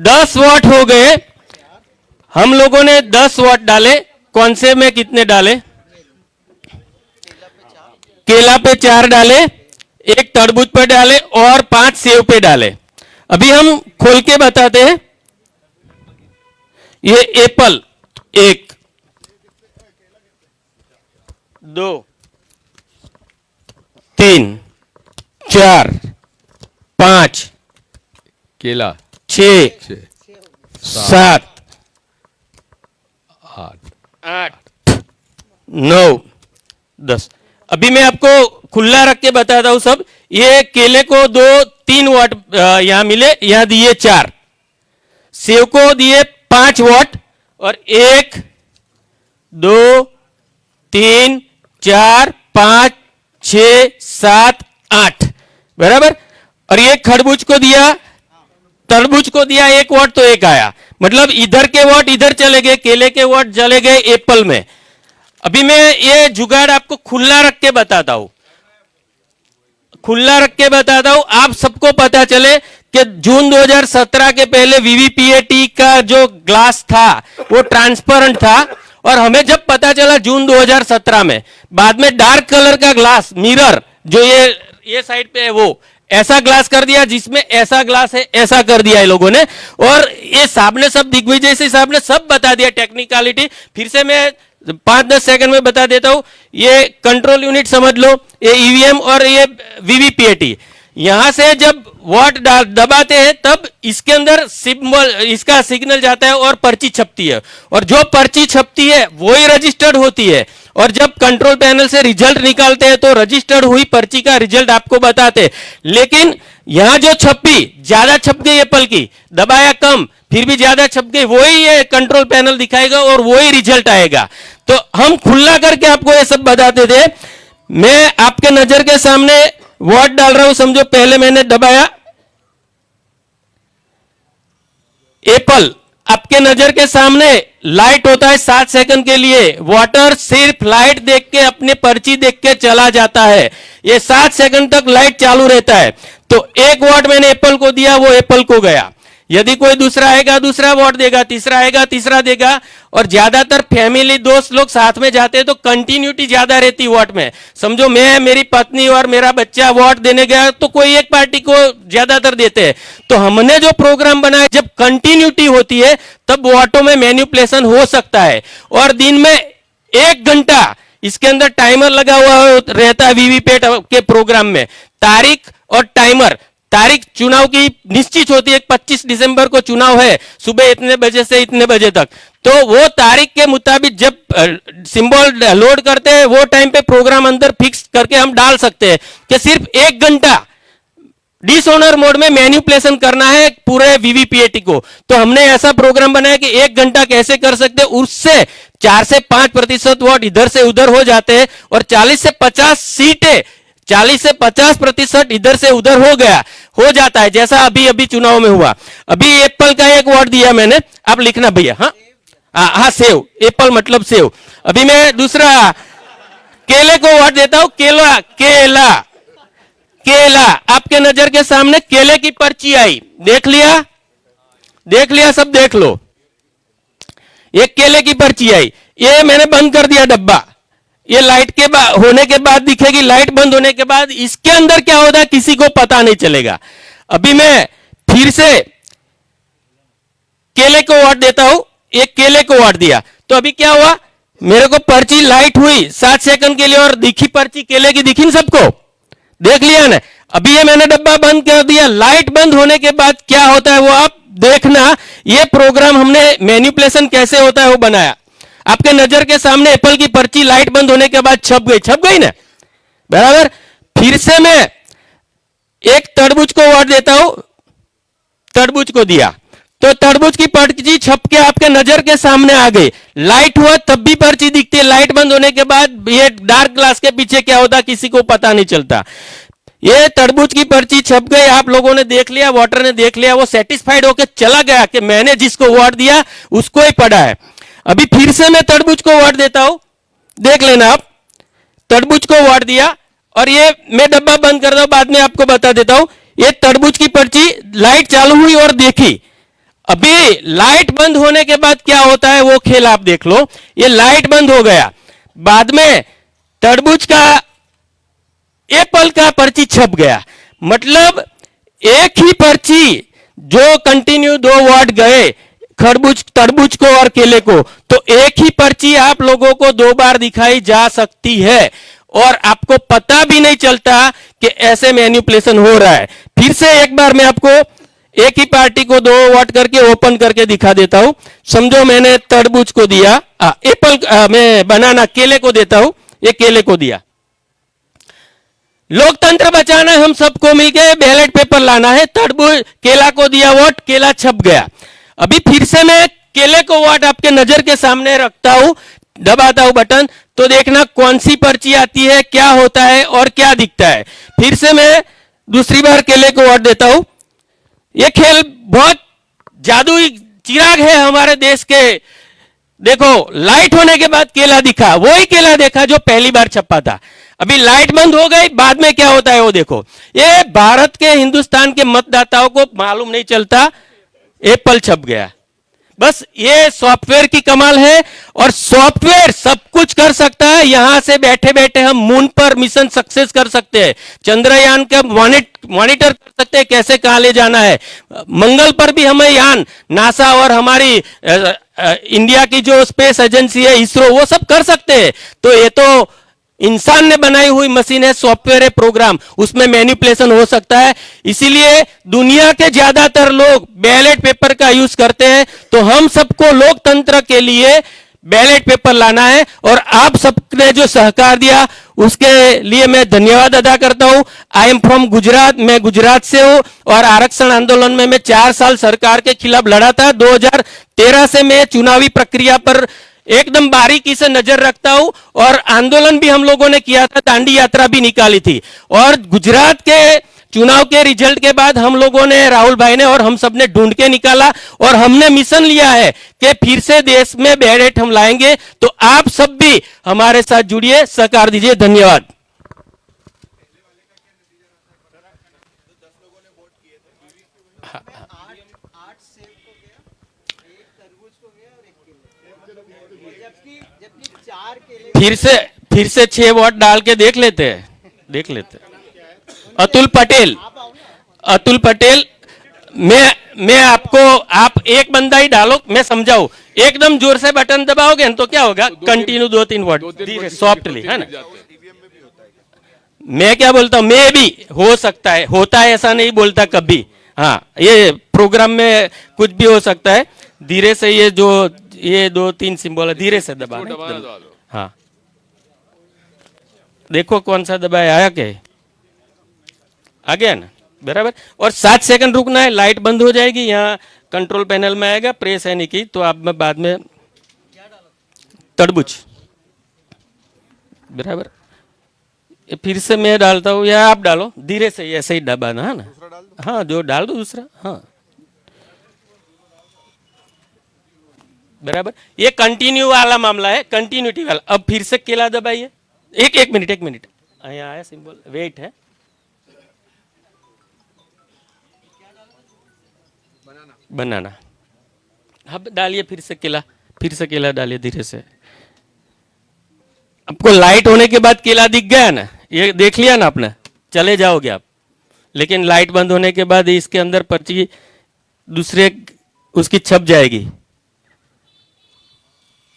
[SPEAKER 2] 10 वॉट हो गए। हम लोगों ने 10 वॉट डाले, कौन से में कितने डाले? केला पे 4 डाले, 1 तरबूज पे डाले और 5 सेव पे डाले। अभी हम खोल के बताते हैं। ये एप्पल 1 2 3 4 5
[SPEAKER 1] केला
[SPEAKER 2] 6
[SPEAKER 1] 6
[SPEAKER 2] 7
[SPEAKER 1] 8
[SPEAKER 2] 8 9 10। अभी मैं आपको खुला रख के बताता हूं सब। ये केले को 2-3 वाट यहां मिले, यहां दिए 4, सेव को दिए 5 वाट, और 1 2 3 4 5 6 7 8 बराबर। और ये खरबूज को दिया, तरबूज को दिया 1 वाट, तो 1 आया। मतलब इधर के वाट इधर चले गए, केले के वाट चले गए एप्पल में। अभी मैं ये जुगाड़ आपको खुला रख के बताता हूं, खुला रख के बताता हूं, आप सबको पता चले कि जून 2017 के पहले वीवीपीएटी का जो ग्लास था वो ट्रांसपेरेंट था, और हमें जब पता चला जून 2017 में, बाद में डार्क कलर का ग्लास मिरर जो ये साइड पे है, वो ऐसा ग्लास कर दिया, जिसमें ऐसा ग्लास है, ऐसा कर दिया है लोगों ने। और ये साहब ने सब, दिग्विजय सिंह साहब ने सब बता दिया टेक्निकलिटी। फिर से मैं 5-10 सेकंड में बता देता हूं। ये कंट्रोल यूनिट समझ लो, ये ईवीएम और ये वीवीपीएटी। यहां से जब वॉट दबाते हैं तब इसके अंदर सिंबल, इसका सिग्नल जाता है और पर्ची छपती है, और जो पर्ची छपती है वही रजिस्टर्ड होती है। और जब कंट्रोल पैनल से रिजल्ट निकालते हैं तो रजिस्टर्ड हुई पर्ची का रिजल्ट आपको बताते हैं। लेकिन यहां जो छपी, ज्यादा छप गई एप्पल की, दबाया कम, फिर भी ज्यादा छप गई, वही ये कंट्रोल पैनल दिखाएगा और वही रिजल्ट आएगा। तो हम खुला करके आपको ये सब बताते थे। मैं आपके नजर के सामने वॉट डाल रहा हूं, समझो पहले मैंने दबाया एप्पल, आपके नजर के सामने लाइट होता है 7 सेकंड के लिए। वाटर सिर्फ लाइट देख के, अपने पर्ची देख के चला जाता है, ये 7 सेकंड तक लाइट चालू रहता है। तो 1 वॉट मैंने एप्पल को दिया, वो एप्पल को गया। यदि कोई दूसरा आएगा, दूसरा वॉट देगा, तीसरा आएगा, तीसरा देगा। और ज्यादातर फैमिली दोस्त लोग साथ में जाते हैं तो कंटिन्यूटी ज्यादा रहती वॉट में। समझो मैं, मेरी पत्नी और मेरा बच्चा वॉट देने गया तो कोई एक पार्टी को ज्यादातर देते हैं। तो हमने जो प्रोग्राम बनाया, जब कंटिन्यूटी होती है तब वॉटों में मैनिपुलेशन हो सकता है। और दिन में 1 घंटा इसके अंदर टाइमर लगा हुआ रहता है वीवीपैट के प्रोग्राम में। तारीख और टाइमर, तारीख चुनाव की निश्चित होती है, 25 दिसंबर को चुनाव है, सुबह इतने बजे से इतने बजे तक। तो वो तारीख के मुताबिक जब सिंबल लोड करते हैं, वो टाइम पे प्रोग्राम अंदर फिक्स करके हम डाल सकते हैं कि सिर्फ 1 घंटा डिसऑनर मोड में मैनिपुलेशन करना है पूरे वीवीपीएटी को। तो हमने ऐसा प्रोग्राम बनाया कि 1 घंटा कैसे कर सकते हैं। उससे 4 से 5% वोट इधर से उधर हो जाते हैं, और 40 से 50 सीटें, 40 से 50% इधर से उधर हो जाता है, जैसा अभी अभी चुनाव में हुआ। अभी एप्पल का 1 वोट दिया मैंने, आप लिखना भैया। हाँ हाँ सेव, एप्पल मतलब सेव। अभी मैं दूसरा केले को वर्ड देता हूं, केला केला केला। आपके नजर के सामने केले की पर्ची आई, देख लिया, देख लिया, सब देख लो। एक केले की पर्ची आई, ये मैंने बंद कर दिया डब्बा, ये लाइट के होने के बाद दिखेगी, लाइट बंद होने के बाद इसके अंदर क्या होता है किसी को पता नहीं चलेगा। अभी मैं फिर से केले को वाट देता हूं, एक केले को वाट दिया, तो अभी क्या हुआ, मेरे को पर्ची लाइट हुई 7 सेकंड के लिए और दिखी पर्ची केले की, दिखी सबको, देख लिया ना। अभी ये मैंने डब्बा बंद कर दिया, लाइट बंद होने के बाद क्या होता है वो आप देखना। ये प्रोग्राम हमने मैनिपुलेशन कैसे होता है वो बनाया। आपके नजर के सामने एप्पल की पर्ची लाइट बंद होने के बाद छप गई ना, बराबर। फिर से मैं एक तरबूज को वाट देता हूं, तरबूज को दिया, तो तरबूज की पर्ची छप के आपके नजर के सामने आ गई, लाइट हुआ तब भी पर्ची दिखती है, लाइट बंद होने के बाद ये डार्क ग्लास के पीछे क्या होता किसी को पता नहीं चलता। ये तरबूज की पर्ची छप गई, आप लोगों ने देख लिया, वाटर ने देख लिया, वो सेटिस्फाइड होकर चला गया कि मैंने जिसको वाट दिया उसको ही पढ़ा है। अभी फिर से मैं तरबूज को वाट देता हूं, देख लेना आप, तरबूज को वाट दिया और ये मैं डब्बा बंद कर दूं, बाद में आपको बता देता हूं। ये तरबूज की पर्ची लाइट चालू हुई और देखी, अभी लाइट बंद होने के बाद क्या होता है वो खेल आप देख लो। ये लाइट बंद हो गया, बाद में तरबूज का एप्पल का पर्ची छप गया, मतलब एक ही पर्ची जो कंटिन्यू 2 वाट गए खरबूज तरबूज को और केले को, तो एक ही पर्ची आप लोगों को 2 बार दिखाई जा सकती है और आपको पता भी नहीं चलता कि ऐसे मैनिपुलेशन हो रहा है। फिर से एक बार मैं आपको एक ही पार्टी को 2 वाट करके ओपन करके दिखा देता हूं। समझो मैंने तरबूज को दिया, एप्पल मैं बनाना केले को देता हूं, ये केले को दिया। लोकतंत्र बचाना है, हम सबको मिलके बैलेट पेपर लाना है, तरबूज केला को दिया वोट, केला छप गया। अभी फिर से मैं केले को वोट आपके नजर के सामने रखता हूं, दबाता हूं बटन, तो देखना कौन सी पर्ची आती है, क्या होता है और क्या दिखता है। फिर से मैं दूसरी बार केले को वोट देता हूं। यह खेल बहुत जादुई चिराग है हमारे देश के। देखो लाइट होने के बाद केला दिखा, वही केला देखा जो पहली बार छपा था। अभी लाइट बंद हो गई, बाद में क्या होता है वो देखो। ये भारत के हिंदुस्तान के मतदाताओं को मालूम नहीं चलता, एप्पल छप गया। बस ये सॉफ्टवेयर की कमाल है और सॉफ्टवेयर सब कुछ कर सकता है। यहां से बैठे बैठे हम मून पर मिशन सक्सेस कर सकते हैं, चंद्रयान का मॉनिटर कर सकते हैं कैसे कहां ले जाना है। मंगल पर भी हमें यान नासा और हमारी इंडिया की जो स्पेस एजेंसी है इसरो, वो सब कर सकते हैं। तो ये तो इंसान ने बनाई हुई मशीन है, सॉफ्टवेयर है, प्रोग्राम, उसमें मैनिपुलेशन हो सकता है। इसीलिए दुनिया के ज्यादातर लोग बैलेट पेपर का यूज करते हैं। तो हम सबको लोकतंत्र के लिए बैलेट पेपर लाना है और आप सबने जो सहकार दिया उसके लिए मैं धन्यवाद अदा करता हूं। आई एम फ्रॉम गुजरात, मैं गुजरात से हूं और आरक्षण आंदोलन में मैं 4 साल सरकार के खिलाफ लड़ा था। 2013 से मैं चुनावी प्रक्रिया पर एकदम बारीकी से नजर रखता हूं और आंदोलन भी हम लोगों ने किया था, दांडी यात्रा भी निकाली थी। और गुजरात के चुनाव के रिजल्ट के बाद हम लोगों ने, राहुल भाई ने और हम सब ने ढूंढ के निकाला और हमने मिशन लिया है कि फिर से देश में बैलेट हम लाएंगे। तो आप सब भी हमारे साथ जुड़िए, सहकार दीजिए। धन्यवाद। फिर से 6 वोट डाल के देख लेते हैं। अतुल पटेल, मैं आपको, आप एक बंदा ही डालो, मैं समझाऊं। एकदम जोर से बटन दबाओगे तो क्या होगा, कंटिन्यू 2-3 वोट धीरे सॉफ्टली, है ना। मैं क्या बोलता हूं, मैं भी हो सकता है, होता है ऐसा नहीं बोलता कभी। हाँ, ये प्रोग्राम में कुछ भी हो सकता है। धीरे से ये 2-3 सिंबल है, धीरे से दबाना। हाँ, देखो कौन सा दबाया, आया क्या, आ गया ना, बराबर। और 7 सेकंड रुकना है, लाइट बंद हो जाएगी, यहाँ कंट्रोल पैनल में आएगा, प्रेस है नहीं की, तो आप में बाद में तरबूज, बराबर। फिर से मैं डालता हूँ या आप डालो, धीरे से ऐसे ही दबाना है ना। हाँ, जो डाल दो दूसरा। हाँ, बराबर, ये कंटिन्यू वाला मामला है, कंटिन्यूटी वाला। अब फिर से केला दबाइए, एक मिनट यहाँ आया सिंबल, वेट है, बनाना। अब डालिए फिर से केला डालिए धीरे से। आपको लाइट होने के बाद केला दिख गया ना, ये देख लिया ना आपने, चले जाओगे आप। लेकिन लाइट बंद होने के बाद इसके अंदर पर्ची दूसरे उसकी छप जाएगी,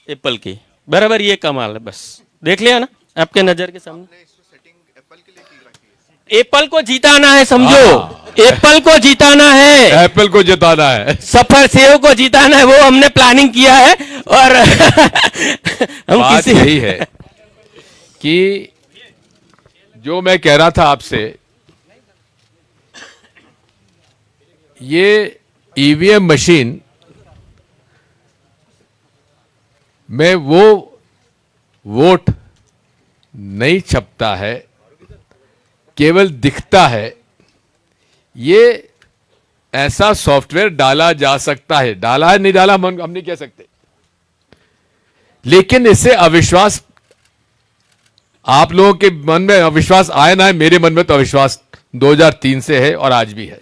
[SPEAKER 2] एप्पल की, बराबर। ये कमाल है, बस देख लिया ना आपके नजर के सामने। एप्पल को जिताना है, समझो, एप्पल को जिताना है,
[SPEAKER 1] एप्पल को जिताना है,
[SPEAKER 2] सफर सेव को जिताना है, वो हमने प्लानिंग किया है। और हम
[SPEAKER 1] बात
[SPEAKER 2] किसी
[SPEAKER 1] यही है कि जो मैं कह रहा था आपसे, ये ईवीएम मशीन में वो वोट नहीं छपता है, केवल दिखता है। ये ऐसा सॉफ्टवेयर डाला जा सकता है, डाला है नहीं डाला हम नहीं कह सकते, लेकिन इससे अविश्वास, आप लोगों के मन में अविश्वास आए ना है, मेरे मन में तो अविश्वास 2003 से है और आज भी है।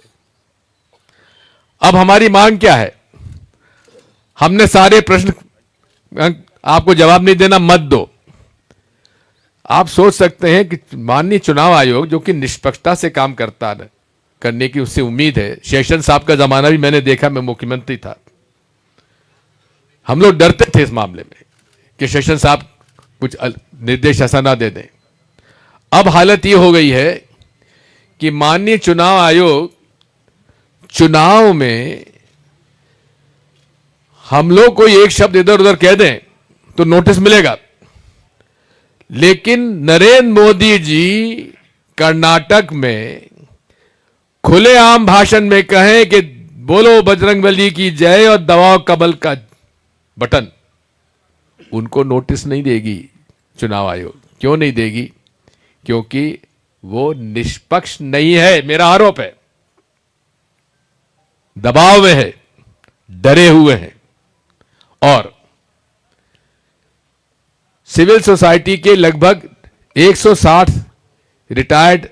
[SPEAKER 1] अब हमारी मांग क्या है? हमने सारे प्रश्न, आपको जवाब नहीं देना मत दो। आप सोच सकते हैं कि माननीय चुनाव आयोग जो कि निष्पक्षता से काम करता है, करने की उससे उम्मीद है। शेषन साहब का जमाना भी मैंने देखा, मैं मुख्यमंत्री था, हम लोग डरते थे इस मामले में कि शेषन साहब कुछ निर्देश ऐसा ना दे दें। अब हालत ये हो गई है कि माननीय चुनाव आयोग चुनाव में हम लोग कोई एक शब्द इधर उधर कह दें तो नोटिस मिलेगा, लेकिन नरेंद्र मोदी जी कर्नाटक में खुलेआम भाषण में कहें कि बोलो बजरंगबली की जय और दबाओ कमल का बटन, उनको नोटिस नहीं देगी चुनाव आयोग। क्यों नहीं देगी? क्योंकि वो निष्पक्ष नहीं है, मेरा आरोप है, दबाव में है, डरे हुए हैं। और सिविल सोसाइटी के लगभग 160 रिटायर्ड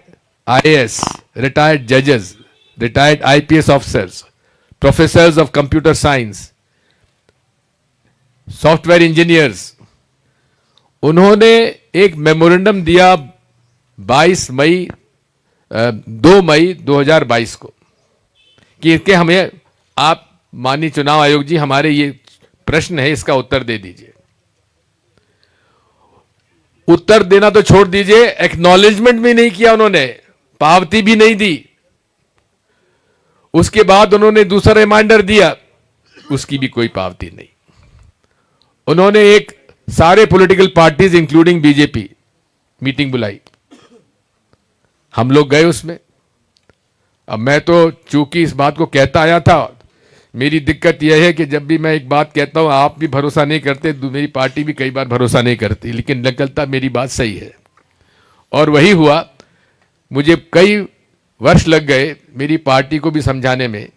[SPEAKER 1] आईएएस, रिटायर्ड जजेस, retired IPS officers, professors of computer science, software engineers, उन्होंने एक मेमोरेंडम दिया 2 मई 2022 को कि इसके हमें आप माननीय चुनाव आयोग जी, हमारे ये प्रश्न है, इसका उत्तर दे दीजिए। उत्तर देना तो छोड़ दीजिए, एक्नॉलेजमेंट भी नहीं किया उन्होंने, पावती भी नहीं दी। उसके बाद उन्होंने दूसरा रिमाइंडर दिया, उसकी भी कोई पावती नहीं। उन्होंने एक सारे political parties including BJP meeting बुलाई, हम लोग गए उसमें। अब मैं तो चूंकि इस बात को कहता आया था, मेरी दिक्कत यह है कि जब भी मैं एक बात कहता हूं आप भी भरोसा नहीं करते, मेरी पार्टी भी कई बार भरोसा नहीं करती, लेकिन निकलता मेरी बात सही है। और वही हुआ, मुझे कई वर्ष लग गए मेरी पार्टी को भी समझाने में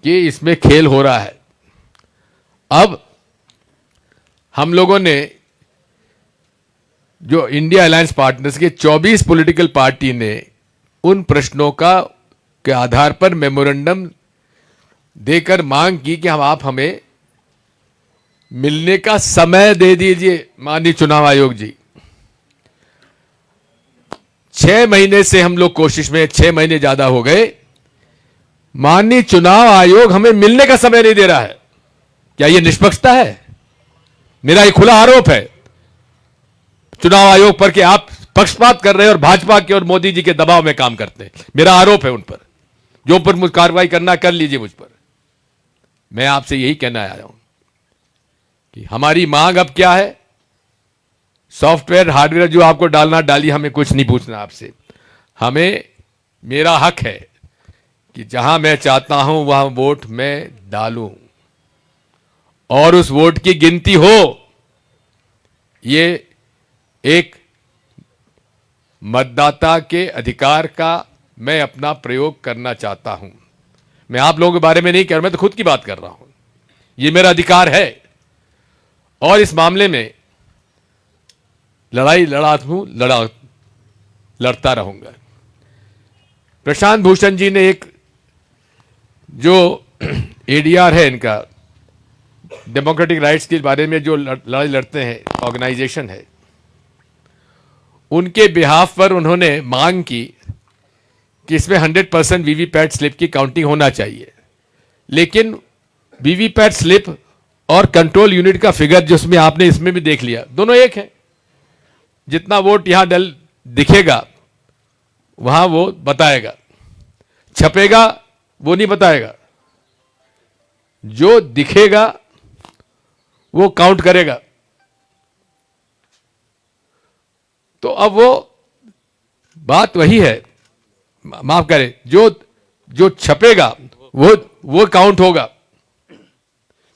[SPEAKER 1] कि इसमें खेल हो रहा है। अब हम लोगों ने जो इंडिया अलायंस पार्टनर्स के 24 पॉलिटिकल पार्टी ने उन प्रश्नों का के आधार पर मेमोरेंडम देकर मांग की कि आप हमें मिलने का समय दे दीजिए माननीय चुनाव आयोग जी। 6 महीने से हम लोग कोशिश में, 6 महीने ज्यादा हो गए, माननीय चुनाव आयोग हमें मिलने का समय नहीं दे रहा है। क्या यह निष्पक्षता है? मेरा यह खुला आरोप है चुनाव आयोग पर कि आप पक्षपात कर रहे हैं और भाजपा के और मोदी जी के दबाव में काम करते हैं। मेरा आरोप है उन पर, जो पर मुझे कार्रवाई करना कर लीजिए मुझ पर। मैं आपसे यही कहना आया हूं कि हमारी मांग अब क्या है? सॉफ्टवेयर हार्डवेयर जो आपको डालना डाली, हमें कुछ नहीं पूछना आपसे। हमें, मेरा हक है कि जहां मैं चाहता हूं वहां वोट मैं डालूं और उस वोट की गिनती हो। ये एक मतदाता के अधिकार का मैं अपना प्रयोग करना चाहता हूं। मैं आप लोगों के बारे में नहीं कह रहा, मैं तो खुद की बात कर रहा हूं। ये मेरा अधिकार है। और इस मामले में लड़ाई लड़ता रहूंगा। प्रशांत भूषण जी ने एक जो एडीआर है इनका, डेमोक्रेटिक राइट्स के बारे में जो लड़ाई लड़ते हैं, ऑर्गेनाइजेशन है, उनके बिहाफ पर उन्होंने मांग की कि इसमें 100% वीवीपैट स्लिप की काउंटिंग होना चाहिए। लेकिन वीवीपैट स्लिप और कंट्रोल यूनिट का फिगर जिसमें आपने इसमें भी देख लिया, दोनों एक है। जितना वोट यहां दिखेगा वहां वो बताएगा, छपेगा वो नहीं बताएगा, जो दिखेगा वो काउंट करेगा। तो अब वो बात वही है, माफ करें, जो छपेगा वो काउंट होगा।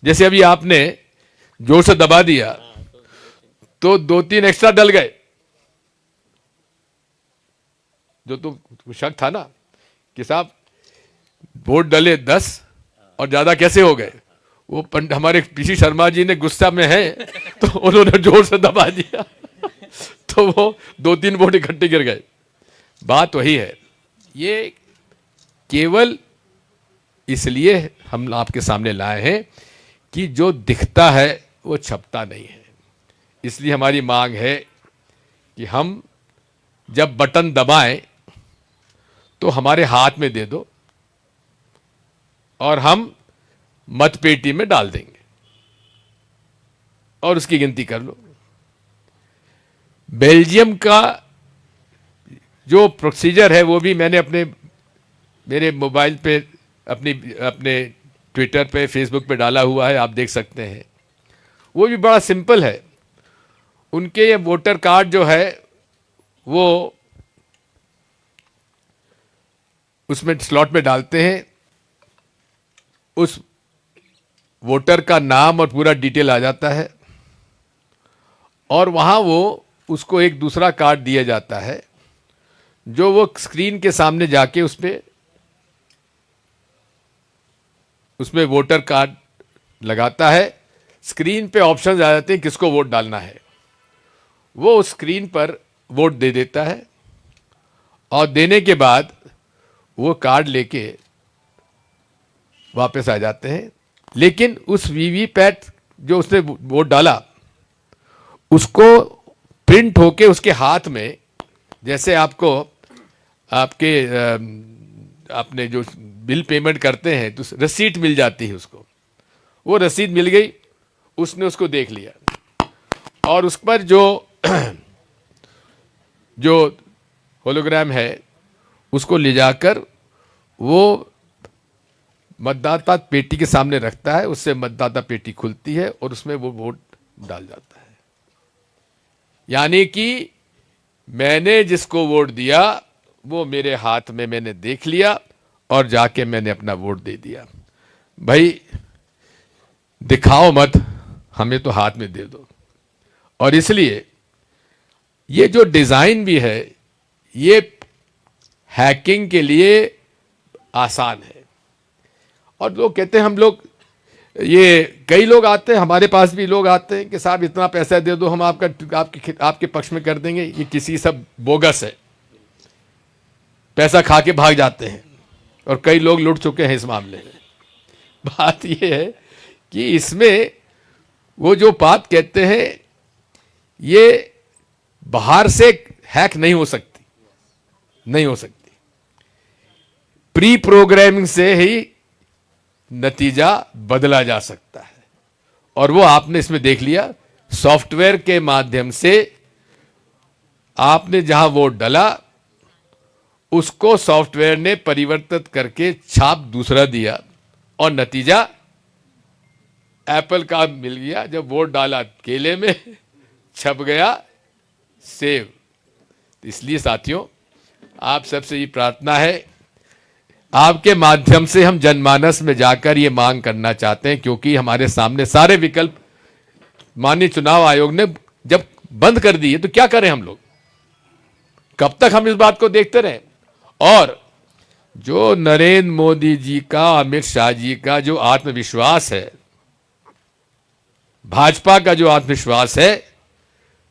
[SPEAKER 1] जैसे अभी आपने जोर से दबा दिया तो 2-3 एक्स्ट्रा डल गए, जो तो शक था ना कि साहब वोट डले 10 और ज्यादा कैसे हो गए। वो हमारे पीसी शर्मा जी ने गुस्सा में है तो उन्होंने जोर से दबा दिया तो वो 2-3 वोट इकट्ठे गिर गए। बात वही है, ये केवल इसलिए हम आपके सामने लाए हैं कि जो दिखता है वो छपता नहीं है। इसलिए हमारी मांग है कि हम जब बटन दबाएं तो हमारे हाथ में दे दो और हम मतपेटी में डाल देंगे और उसकी गिनती कर लो। बेल्जियम का जो प्रोसीजर है वो भी मैंने मेरे मोबाइल पे अपने ट्विटर पे, फेसबुक पे डाला हुआ है, आप देख सकते हैं। वो भी बड़ा सिंपल है। उनके ये वोटर कार्ड जो है वो उसमें स्लॉट में डालते हैं, उस वोटर का नाम और पूरा डिटेल आ जाता है और वहां वो उसको एक दूसरा कार्ड दिया जाता है जो वो स्क्रीन के सामने जाके उसमें वोटर कार्ड लगाता है। स्क्रीन पे ऑप्शन आ जाते हैं किसको वोट डालना है, वो उस स्क्रीन पर वोट दे देता है और देने के बाद वो कार्ड लेके वापस आ जाते हैं। लेकिन उस वीवीपैट जो उसने वोट डाला उसको प्रिंट होके उसके हाथ में, जैसे आपने जो बिल पेमेंट करते हैं तो रसीद मिल जाती है उसको, वो रसीद मिल गई, उसने उसको देख लिया और उस पर जो होलोग्राम है उसको ले जाकर वो मतदाता पेटी के सामने रखता है। उससे मतदाता पेटी खुलती है और उसमें वो वोट डाल जाता है। यानी कि मैंने जिसको वोट दिया वो मेरे हाथ में मैंने देख लिया और जाके मैंने अपना वोट दे दिया। भाई दिखाओ मत, हमें तो हाथ में दे दो। और इसलिए ये जो डिजाइन भी है ये हैकिंग के लिए आसान है। और लोग कहते हैं, हम लोग, ये कई लोग आते हैं, हमारे पास भी लोग आते हैं कि साहब इतना पैसा दे दो, हम आपके पक्ष में कर देंगे। ये किसी सब बोगस है, पैसा खा के भाग जाते हैं और कई लोग लुट चुके हैं इस मामले में। बात ये है कि इसमें वो जो बात कहते हैं ये बाहर से हैक नहीं हो सकती, नहीं हो सकती। प्री प्रोग्रामिंग से ही नतीजा बदला जा सकता है और वो आपने इसमें देख लिया। सॉफ्टवेयर के माध्यम से आपने जहां वोट डाला उसको सॉफ्टवेयर ने परिवर्तित करके छाप दूसरा दिया और नतीजा एप्पल का मिल गया। जब वोट डाला केले में, छप गया सेव। इसलिए साथियों, आप सबसे ये प्रार्थना है, आपके माध्यम से हम जनमानस में जाकर ये मांग करना चाहते हैं, क्योंकि हमारे सामने सारे विकल्प माननीय चुनाव आयोग ने जब बंद कर दिए तो क्या करें हम लोग? कब तक हम इस बात को देखते रहें? और जो नरेंद्र मोदी जी का, अमित शाह जी का जो आत्मविश्वास है, भाजपा का जो आत्मविश्वास है,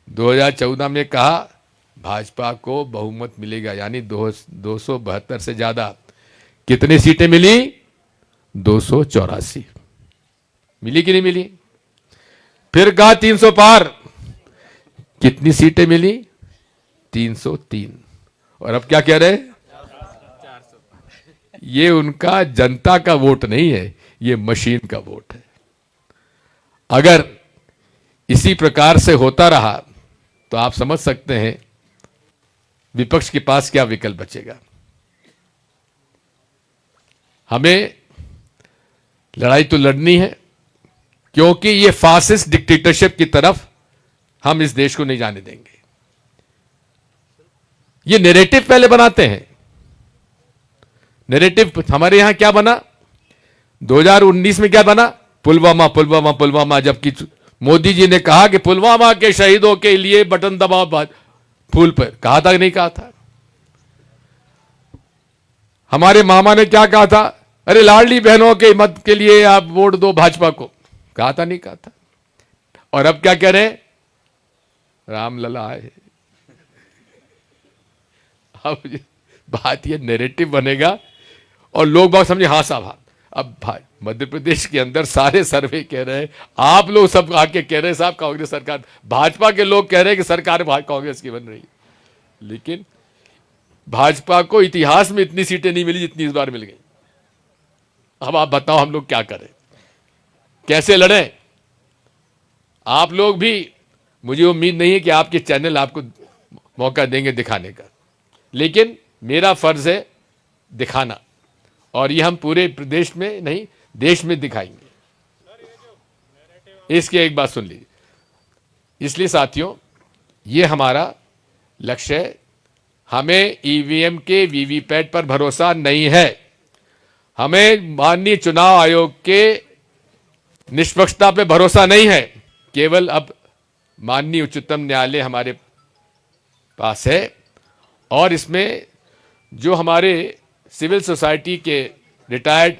[SPEAKER 1] 2014 में कहा भाजपा को बहुमत मिलेगा, यानी 272 से ज्यादा। कितनी सीटें मिली? 284 मिली कि नहीं मिली? फिर कहा 300 पार। कितनी सीटें मिली? 303। और अब क्या कह रहे हैं? ये उनका जनता का वोट नहीं है, ये मशीन का वोट है। अगर इसी प्रकार से होता रहा तो आप समझ सकते हैं विपक्ष के पास क्या विकल्प बचेगा। हमें लड़ाई तो लड़नी है, क्योंकि ये फासिस्ट डिक्टेटरशिप की तरफ हम इस देश को नहीं जाने देंगे। ये नैरेटिव पहले बनाते हैं। नैरेटिव हमारे यहां क्या बना? 2019 में क्या बना? पुलवामा पुलवामा पुलवामा। जबकि मोदी जी ने कहा कि पुलवामा के शहीदों के लिए बटन दबाओ फूल पर, कहा था कि नहीं कहा था? हमारे मामा ने क्या कहा था? अरे लाडली बहनों के मत के लिए आप वोट दो भाजपा को, कहा था नहीं कहा था? और अब क्या कह रहे हैं? रामलला आए। अब बात ये नैरेटिव बनेगा और लोग बात समझे हाँ साहब हाँ। अब भाई मध्य प्रदेश के अंदर सारे सर्वे कह रहे हैं, आप लोग सब आके कह रहे हैं साहब कांग्रेस सरकार, भाजपा के लोग कह रहे हैं कि सरकार कांग्रेस की बन रही, लेकिन भाजपा को इतिहास में इतनी सीटें नहीं मिली जितनी इस बार मिल गई। अब आप बताओ हम लोग क्या करें, कैसे लड़ें? आप लोग भी, मुझे उम्मीद नहीं है कि आपके चैनल आपको मौका देंगे दिखाने का, लेकिन मेरा फर्ज है दिखाना, और ये हम पूरे प्रदेश में नहीं देश में दिखाएंगे। इसकी एक बात सुन लीजिए। इसलिए साथियों, ये हमारा लक्ष्य है। हमें ईवीएम के वीवीपैट पर भरोसा नहीं है। हमें माननीय चुनाव आयोग के निष्पक्षता पे भरोसा नहीं है। केवल अब माननीय उच्चतम न्यायालय हमारे पास है, और इसमें जो हमारे सिविल सोसाइटी के रिटायर्ड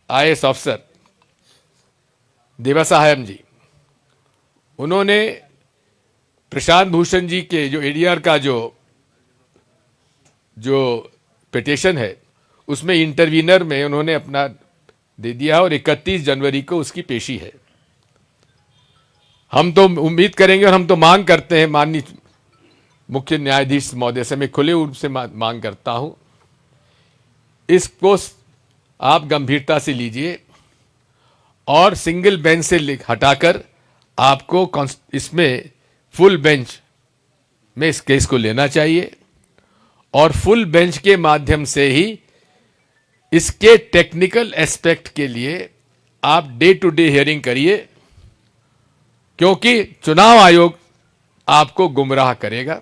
[SPEAKER 1] आईएएस ऑफिसर देवासाहेब जी, उन्होंने प्रशांत भूषण जी के जो एडीआर का जो पिटीशन है उसमें इंटरवीनर में उन्होंने अपना दे दिया, और 31 जनवरी को उसकी पेशी है। हम तो उम्मीद करेंगे और हम तो मांग करते हैं माननीय मुख्य न्यायाधीश महोदय से, मैं खुले रूप से मांग करता हूं, इसको आप गंभीरता से लीजिए और सिंगल बेंच से हटाकर आपको इसमें फुल बेंच में इस केस को लेना चाहिए, और फुल बेंच के माध्यम से ही इसके टेक्निकल एस्पेक्ट के लिए आप डे टू डे हियरिंग करिए, क्योंकि चुनाव आयोग आपको गुमराह करेगा,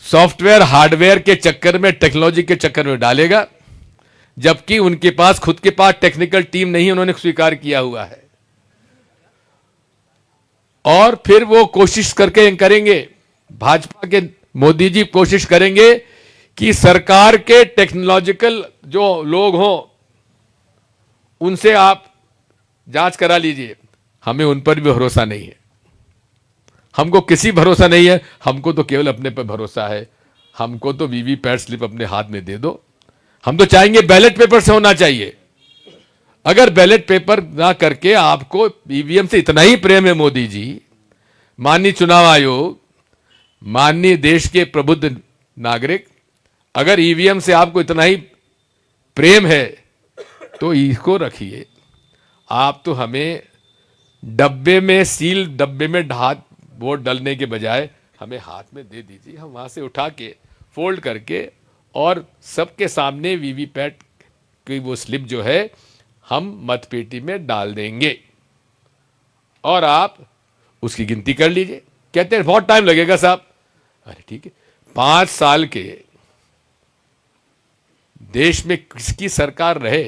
[SPEAKER 1] सॉफ्टवेयर हार्डवेयर के चक्कर में, टेक्नोलॉजी के चक्कर में डालेगा, जबकि उनके पास खुद के पास टेक्निकल टीम नहीं, उन्होंने स्वीकार किया हुआ है। और फिर वो कोशिश करके करेंगे, भाजपा के मोदी जी कोशिश करेंगे कि सरकार के टेक्नोलॉजिकल जो लोग हों उनसे आप जांच करा लीजिए। हमें उन पर भी भरोसा नहीं है, हमको किसी भरोसा नहीं है, हमको तो केवल अपने पर भरोसा है। हमको तो वीवीपैट स्लिप अपने हाथ में दे दो। हम तो चाहेंगे बैलेट पेपर से होना चाहिए। अगर बैलेट पेपर ना करके आपको ईवीएम से इतना ही प्रेम है मोदी जी, माननीय चुनाव आयोग, माननीय देश के प्रबुद्ध नागरिक, अगर ईवीएम से आपको इतना ही प्रेम है तो इसको रखिए। आप तो हमें डब्बे में, सील डब्बे में वोट डालने के बजाय हमें हाथ में दे दीजिए, हम वहां से उठा के फोल्ड करके और सबके सामने वीवीपैट की वो स्लिप जो है हम मतपेटी में डाल देंगे, और आप उसकी गिनती कर लीजिए। कहते हैं बहुत टाइम लगेगा साहब, अरे ठीक है, 5 साल के देश में किसकी सरकार रहे,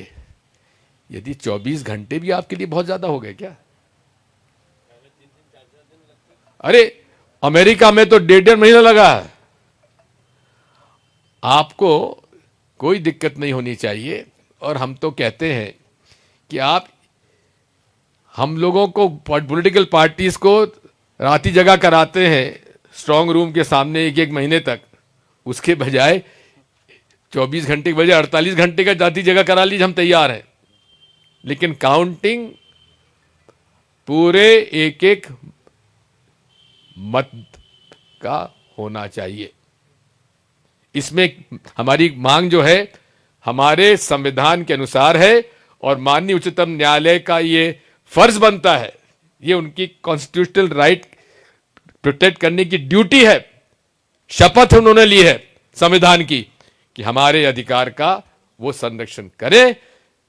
[SPEAKER 1] यदि 24 घंटे भी आपके लिए बहुत ज्यादा हो गए क्या? अरे अमेरिका में तो 1.5 महीना लगा है। आपको कोई दिक्कत नहीं होनी चाहिए, और हम तो कहते हैं कि आप हम लोगों को पॉलिटिकल पार्टीज को राती जगह कराते हैं स्ट्रांग रूम के सामने एक एक महीने तक, उसके बजाय 24 घंटे के बजाय 48 घंटे का जाती जगह करा लीजिए, हम तैयार हैं। लेकिन काउंटिंग पूरे एक एक मत का होना चाहिए। इसमें हमारी मांग जो है हमारे संविधान के अनुसार है और माननीय उच्चतम न्यायालय का ये फर्ज बनता है, ये उनकी कॉन्स्टिट्यूशनल राइट प्रोटेक्ट करने की ड्यूटी है, शपथ उन्होंने ली है संविधान की कि हमारे अधिकार का वो संरक्षण करे।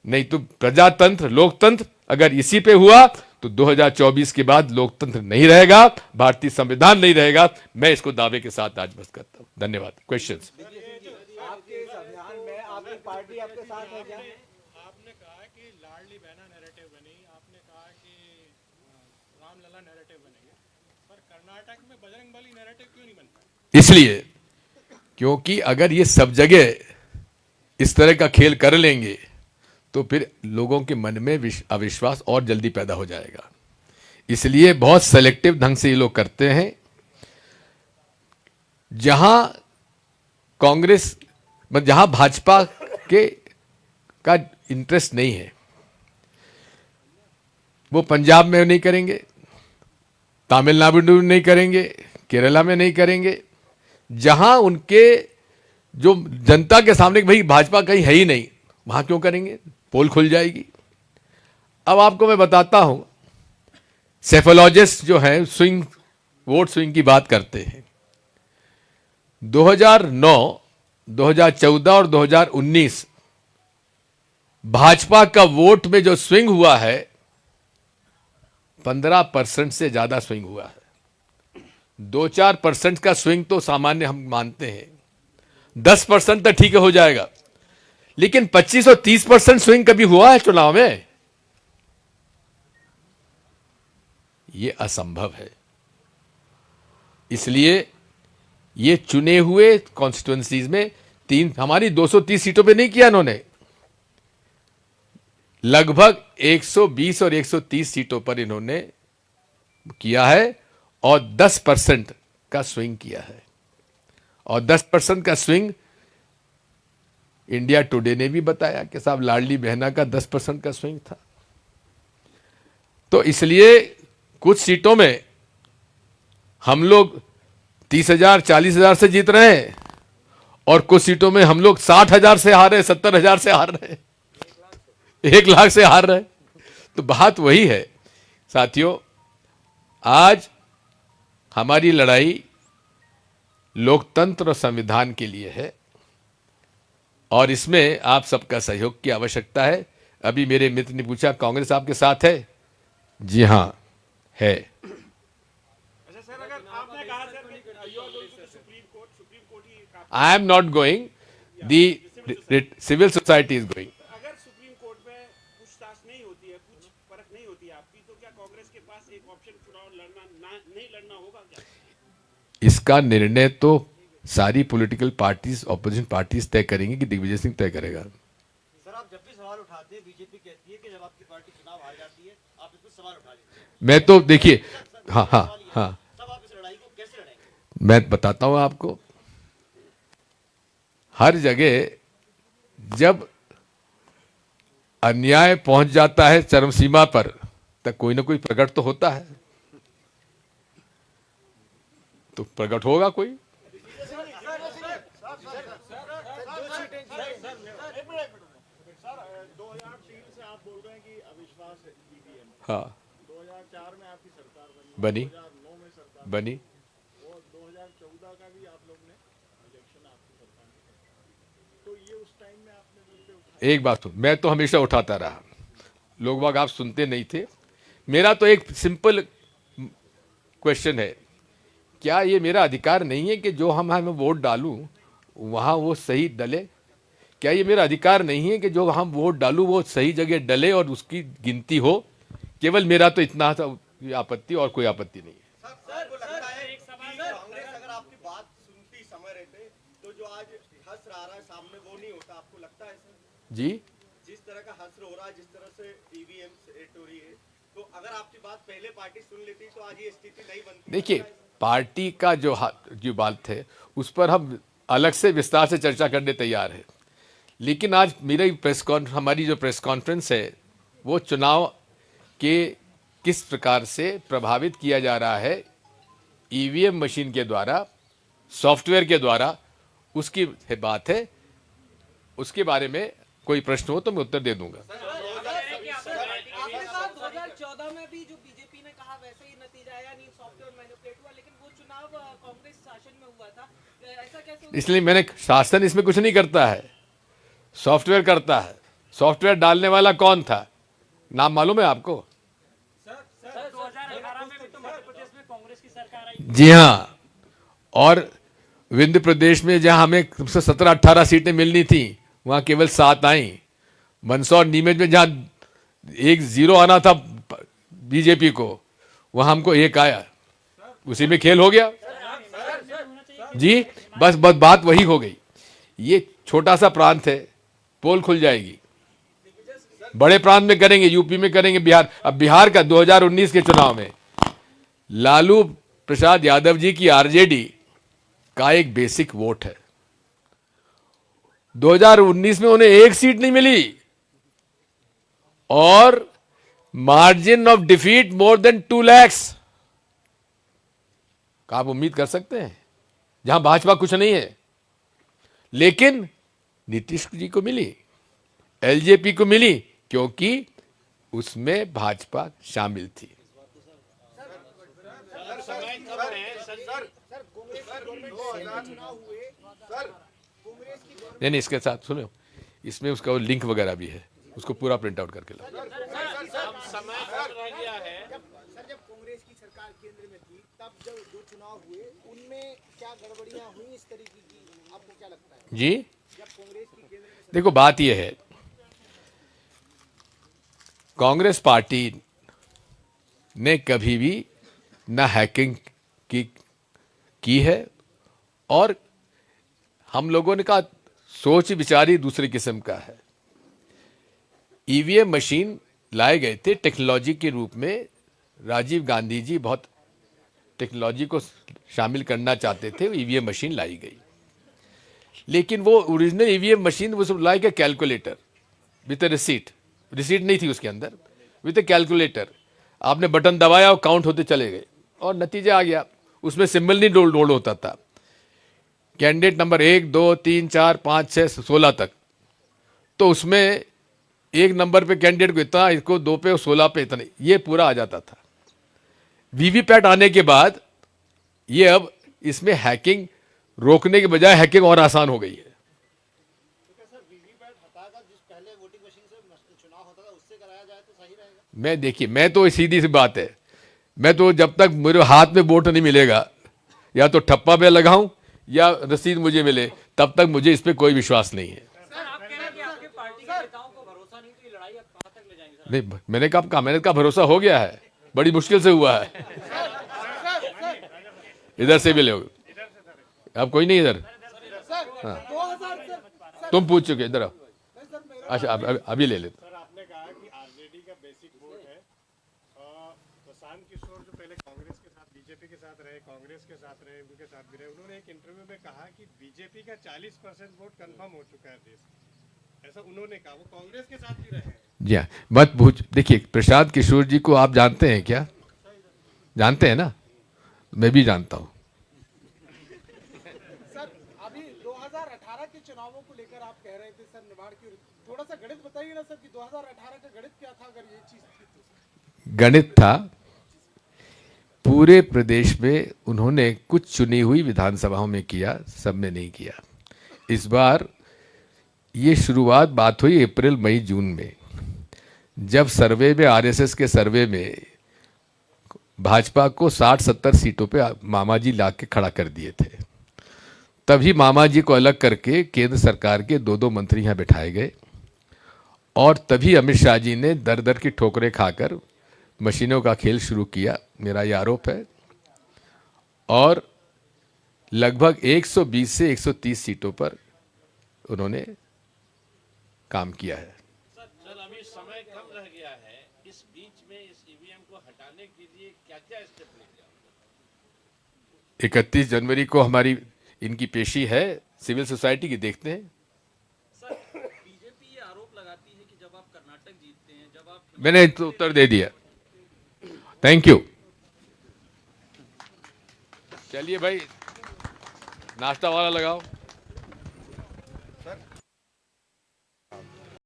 [SPEAKER 1] नहीं तो प्रजातंत्र लोकतंत्र अगर इसी पे हुआ तो 2024 के बाद लोकतंत्र नहीं रहेगा, भारतीय संविधान नहीं रहेगा। मैं इसको दावे के साथ आज बस करता हूं। धन्यवाद। क्वेश्चंस?
[SPEAKER 5] आपके इस अभियान में आपकी पार्टी आपके साथ है क्या?
[SPEAKER 6] आपने कहा कि लाडली बहना नैरेटिव बनी, आपने कहा कि रामलला नैरेटिव बनेंगे, पर कर्नाटक में बजरंगबली नैरेटिव क्यों नहीं बनता?
[SPEAKER 1] इसलिए क्योंकि अगर ये सब जगह इस तरह का खेल कर लेंगे तो फिर लोगों के मन में अविश्वास और जल्दी पैदा हो जाएगा। इसलिए बहुत सेलेक्टिव ढंग से ये लोग करते हैं। जहां कांग्रेस जहां भाजपा के का इंटरेस्ट नहीं है वो पंजाब में नहीं करेंगे, तमिलनाडु में नहीं करेंगे, केरला में नहीं करेंगे। जहां उनके जो जनता के सामने भाई भाजपा कहीं है ही नहीं, वहां क्यों करेंगे? पोल खुल जाएगी। अब आपको मैं बताता हूं, सेफोलॉजिस्ट जो है स्विंग वोट स्विंग की बात करते हैं। 2009, 2014 और 2019 भाजपा का वोट में जो स्विंग हुआ है 15% से ज्यादा स्विंग हुआ है। 2-4% का स्विंग तो सामान्य हम मानते हैं, 10% तक ठीक है हो जाएगा, लेकिन 25 और 30% स्विंग कभी हुआ है चुनाव में? यह असंभव है। इसलिए ये चुने हुए कॉन्स्टिट्यूएंसीज में हमारी 230 सीटों पे नहीं किया इन्होंने, लगभग 120 और 130 सीटों पर इन्होंने किया है और 10% का स्विंग किया है। और 10% का स्विंग इंडिया टुडे ने भी बताया कि साहब लाडली बहना का 10% का स्विंग था। तो इसलिए कुछ सीटों में हम लोग 30,000 40,000 से जीत रहे हैं और कुछ सीटों में हम लोग 60,000 से हार रहे, 70,000 से हार रहे, 1 लाख से हार रहे। तो बात वही है साथियों, आज हमारी लड़ाई लोकतंत्र और संविधान के लिए है और इसमें आप सबका सहयोग की आवश्यकता है। अभी मेरे मित्र ने पूछा कांग्रेस आपके साथ है? जी हां है। I am not going. The civil society is going.
[SPEAKER 5] अगर सुप्रीम कोर्ट में पूछताछ नहीं होती है, कुछ परख नहीं होती है आपकी, तो क्या कांग्रेस के पास एक ऑप्शन चुनाव नहीं लड़ना होगा क्या?
[SPEAKER 1] इसका निर्णय तो सारी पॉलिटिकल पार्टीज, ऑपोजिशन पार्टीज तय करेंगी कि दिग्विजय सिंह तय करेगा।
[SPEAKER 5] सर, आप जब भी सवाल उठाते हैं, बीजेपी कहती है कि जब आपकी पार्टी चुनाव हार जाती है आप इस पर सवाल उठा लेते हैं।
[SPEAKER 1] मैं तो देखिए, हाँ हाँ हाँ,
[SPEAKER 5] तब आप इस लड़ाई को कैसे लड़ेंगे?
[SPEAKER 1] मैं बताता हूं आपको। हर जगह जब अन्याय पहुंच जाता है चरम सीमा पर तब कोई ना कोई प्रकट तो होता है, तो प्रकट होगा कोई। हाँ,
[SPEAKER 5] 2004 में आपकी सरकार
[SPEAKER 1] बनी
[SPEAKER 5] 2009 में सरकार
[SPEAKER 1] बनी
[SPEAKER 5] और 2014 का भी आप लोग ने इलेक्शन आपकी सरकार ने, तो ये उस टाइम में आपने मुद्दे उठाए।
[SPEAKER 1] एक बात सुन, मैं तो हमेशा उठाता रहा, लोग बाग आप सुनते नहीं थे। मेरा तो एक सिंपल क्वेश्चन है, क्या ये मेरा अधिकार नहीं है कि जो हम वोट डालूं वहां वो सही डले? क्या ये मेरा अधिकार नहीं है कि जो हम वोट डालूं वो सही जगह डले और उसकी गिनती हो? केवल मेरा तो इतना आपत्ति और कोई आपत्ति नहीं है।
[SPEAKER 5] आपको लगता है कि कांग्रेस अगर आपकी बात सुनती समय रहते तो जो आज हश्र आ रहा है सामने वो नहीं होता? आपको लगता है सर,
[SPEAKER 1] जी,
[SPEAKER 5] जिस तरह का हश्र हो रहा है, जिस तरह से ईवीएम सेट हो रही है,
[SPEAKER 7] तो अगर आपकी बात पहले पार्टी सुन लेती तो आज ये स्थिति नहीं बनती।
[SPEAKER 1] देखिए, पार्टी का जो बात है उस पर हम अलग से विस्तार से चर्चा करने तैयार है, लेकिन आज हमारी जो प्रेस कॉन्फ्रेंस है वो चुनाव के किस प्रकार से प्रभावित किया जा रहा है ईवीएम मशीन के द्वारा, सॉफ्टवेयर के द्वारा, उसकी बात है। उसके बारे में कोई प्रश्न हो तो मैं उत्तर दे दूंगा।
[SPEAKER 8] आपने कहा 2014 में भी जो बीजेपी ने कहा वैसे ही नतीजा आया, नहीं सॉफ्टवेयर मैनिपुलेट हुआ, लेकिन वो चुनाव कांग्रेस शासन में हुआ था, ऐसा कैसे हुआ?
[SPEAKER 1] इसलिए मैंने शासन इसमें कुछ नहीं करता है, सॉफ्टवेयर करता है। सॉफ्टवेयर डालने वाला कौन था, नाम मालूम है आपको?
[SPEAKER 4] 2018 में भी तो मध्य प्रदेश में कांग्रेस की सरकार आई।
[SPEAKER 1] जी हाँ, और विंध्य प्रदेश में जहां हमें 17-18 सीटें मिलनी थी वहां केवल 7 आई। मंदसौर नीमच में जहां 1-0 आना था बीजेपी को, वहां हमको 1 आया। उसी में खेल हो गया जी। बस बात वही हो गई। ये छोटा सा प्रांत है, पोल खुल जाएगी। बड़े प्रांत में करेंगे, यूपी में करेंगे, बिहार। अब बिहार का 2019 के चुनाव में लालू प्रसाद यादव जी की आरजेडी का एक बेसिक वोट है। 2019 में उन्हें 1 सीट नहीं मिली और margin of defeat more than 2 lakh. का आप उम्मीद कर सकते हैं जहां भाजपा कुछ नहीं है, लेकिन नीतीश जी को मिली, एलजेपी को मिली, क्योंकि उसमें भाजपा शामिल थी। नहीं, इसके साथ सुनो, इसमें उसका वो लिंक वगैरह भी है, उसको पूरा प्रिंट आउट करके लो।
[SPEAKER 7] सर जब कांग्रेस की सरकार केंद्र में थी तब जब जो चुनाव हुए उनमें क्या गड़बड़ियां हुई इस तरीके की, आपको क्या लगता है?
[SPEAKER 1] जी,
[SPEAKER 7] जब कांग्रेस की केंद्र में
[SPEAKER 1] देखो बात यह है, कांग्रेस पार्टी ने कभी भी ना हैकिंग की है, और हम लोगों ने कहा सोच विचार ही दूसरे किस्म का है। ईवीएम मशीन लाए गए थे टेक्नोलॉजी के रूप में। राजीव गांधी जी बहुत टेक्नोलॉजी को शामिल करना चाहते थे, ईवीएम मशीन लाई गई। लेकिन वो ओरिजिनल ईवीएम मशीन वो लाई गया कैलकुलेटर विद रिसीट नहीं थी उसके अंदर, विद कैलकुलेटर। आपने बटन दबाया और काउंट होते चले गए और नतीजा आ गया। उसमें सिंबल नहीं लोड होता था। कैंडिडेट नंबर 1, 2, 3, 4, 5, 6, 16 तक, तो उसमें 1 नंबर पे कैंडिडेट को इतना, इसको 2 पे और 16 पे इतना, ये पूरा आ जाता था। वीवीपैट आने के बाद ये अब इसमें हैकिंग रोकने के बजाय हैकिंग और आसान हो गई है। देखिए, मैं तो सीधी सी बात है, मैं तो जब तक मेरे हाथ में वोट नहीं मिलेगा, या तो ठप्पा पे लगाऊं या रसीद मुझे मिले, तब तक मुझे इस पे कोई विश्वास नहीं है। नहीं, मैंने कहा भरोसा हो गया है, बड़ी मुश्किल से हुआ है। इधर से भी लोग, अब कोई नहीं इधर। हाँ, तुम पूछ चुके, इधर आओ। अच्छा, अभी ले लेते।
[SPEAKER 6] सर आपने कहा कि आरजेडी का बेसिक वोट है। प्रशांत किशोर जो पहले कांग्रेस के साथ, बीजेपी के साथ रहे, कांग्रेस के साथ रहे, उनके साथ भी रहे, उन्होंने एक इंटरव्यू में कहा कि बीजेपी का 40% वोट कंफर्म हो चुका है देश में। ऐसा उन्होंने कहा, वो कांग्रेस के साथ भी रहे हैं।
[SPEAKER 1] जी हाँ, मत पूछ। देखिए, प्रशांत किशोर जी को आप जानते हैं क्या? जानते हैं ना? मैं भी जानता हूँ।
[SPEAKER 6] सर अभी 2018 के चुनावों को लेकर आप कह रहे थे सर, निमाड़ की, थोड़ा सा गणित बताइए ना सर कि 2018 का गणित क्या था, अगर ये चीज थी तो।
[SPEAKER 1] गणित था, पूरे प्रदेश में उन्होंने कुछ चुनी हुई विधानसभाओं में किया, सब में नहीं किया। इस बार ये शुरुआत बात हुई अप्रैल, मई, जून में, जब सर्वे में, आरएसएस के सर्वे में भाजपा को 60-70 सीटों पे मामा जी ला के खड़ा कर दिए थे। तभी मामा जी को अलग करके केंद्र सरकार के 2-2 मंत्री यहाँ बिठाए गए, और तभी अमित शाह जी ने दर दर की ठोकरें खाकर मशीनों का खेल शुरू किया, मेरा ये आरोप है। और लगभग 120 से 130 सीटों पर उन्होंने काम किया है।
[SPEAKER 9] सर अभी समय कम रह गया है, इस बीच में इस ईवीएम
[SPEAKER 1] 31 जनवरी को हमारी इनकी पेशी है सिविल सोसाइटी की, देखते हैं।
[SPEAKER 8] सर बीजेपी ये आरोप लगाती है कि जब आप कर्नाटक जीतते हैं, जब आप
[SPEAKER 1] मैंने तो उत्तर दे दिया। Thank you. चलिए भाई, नाश्ता वाला लगाओ।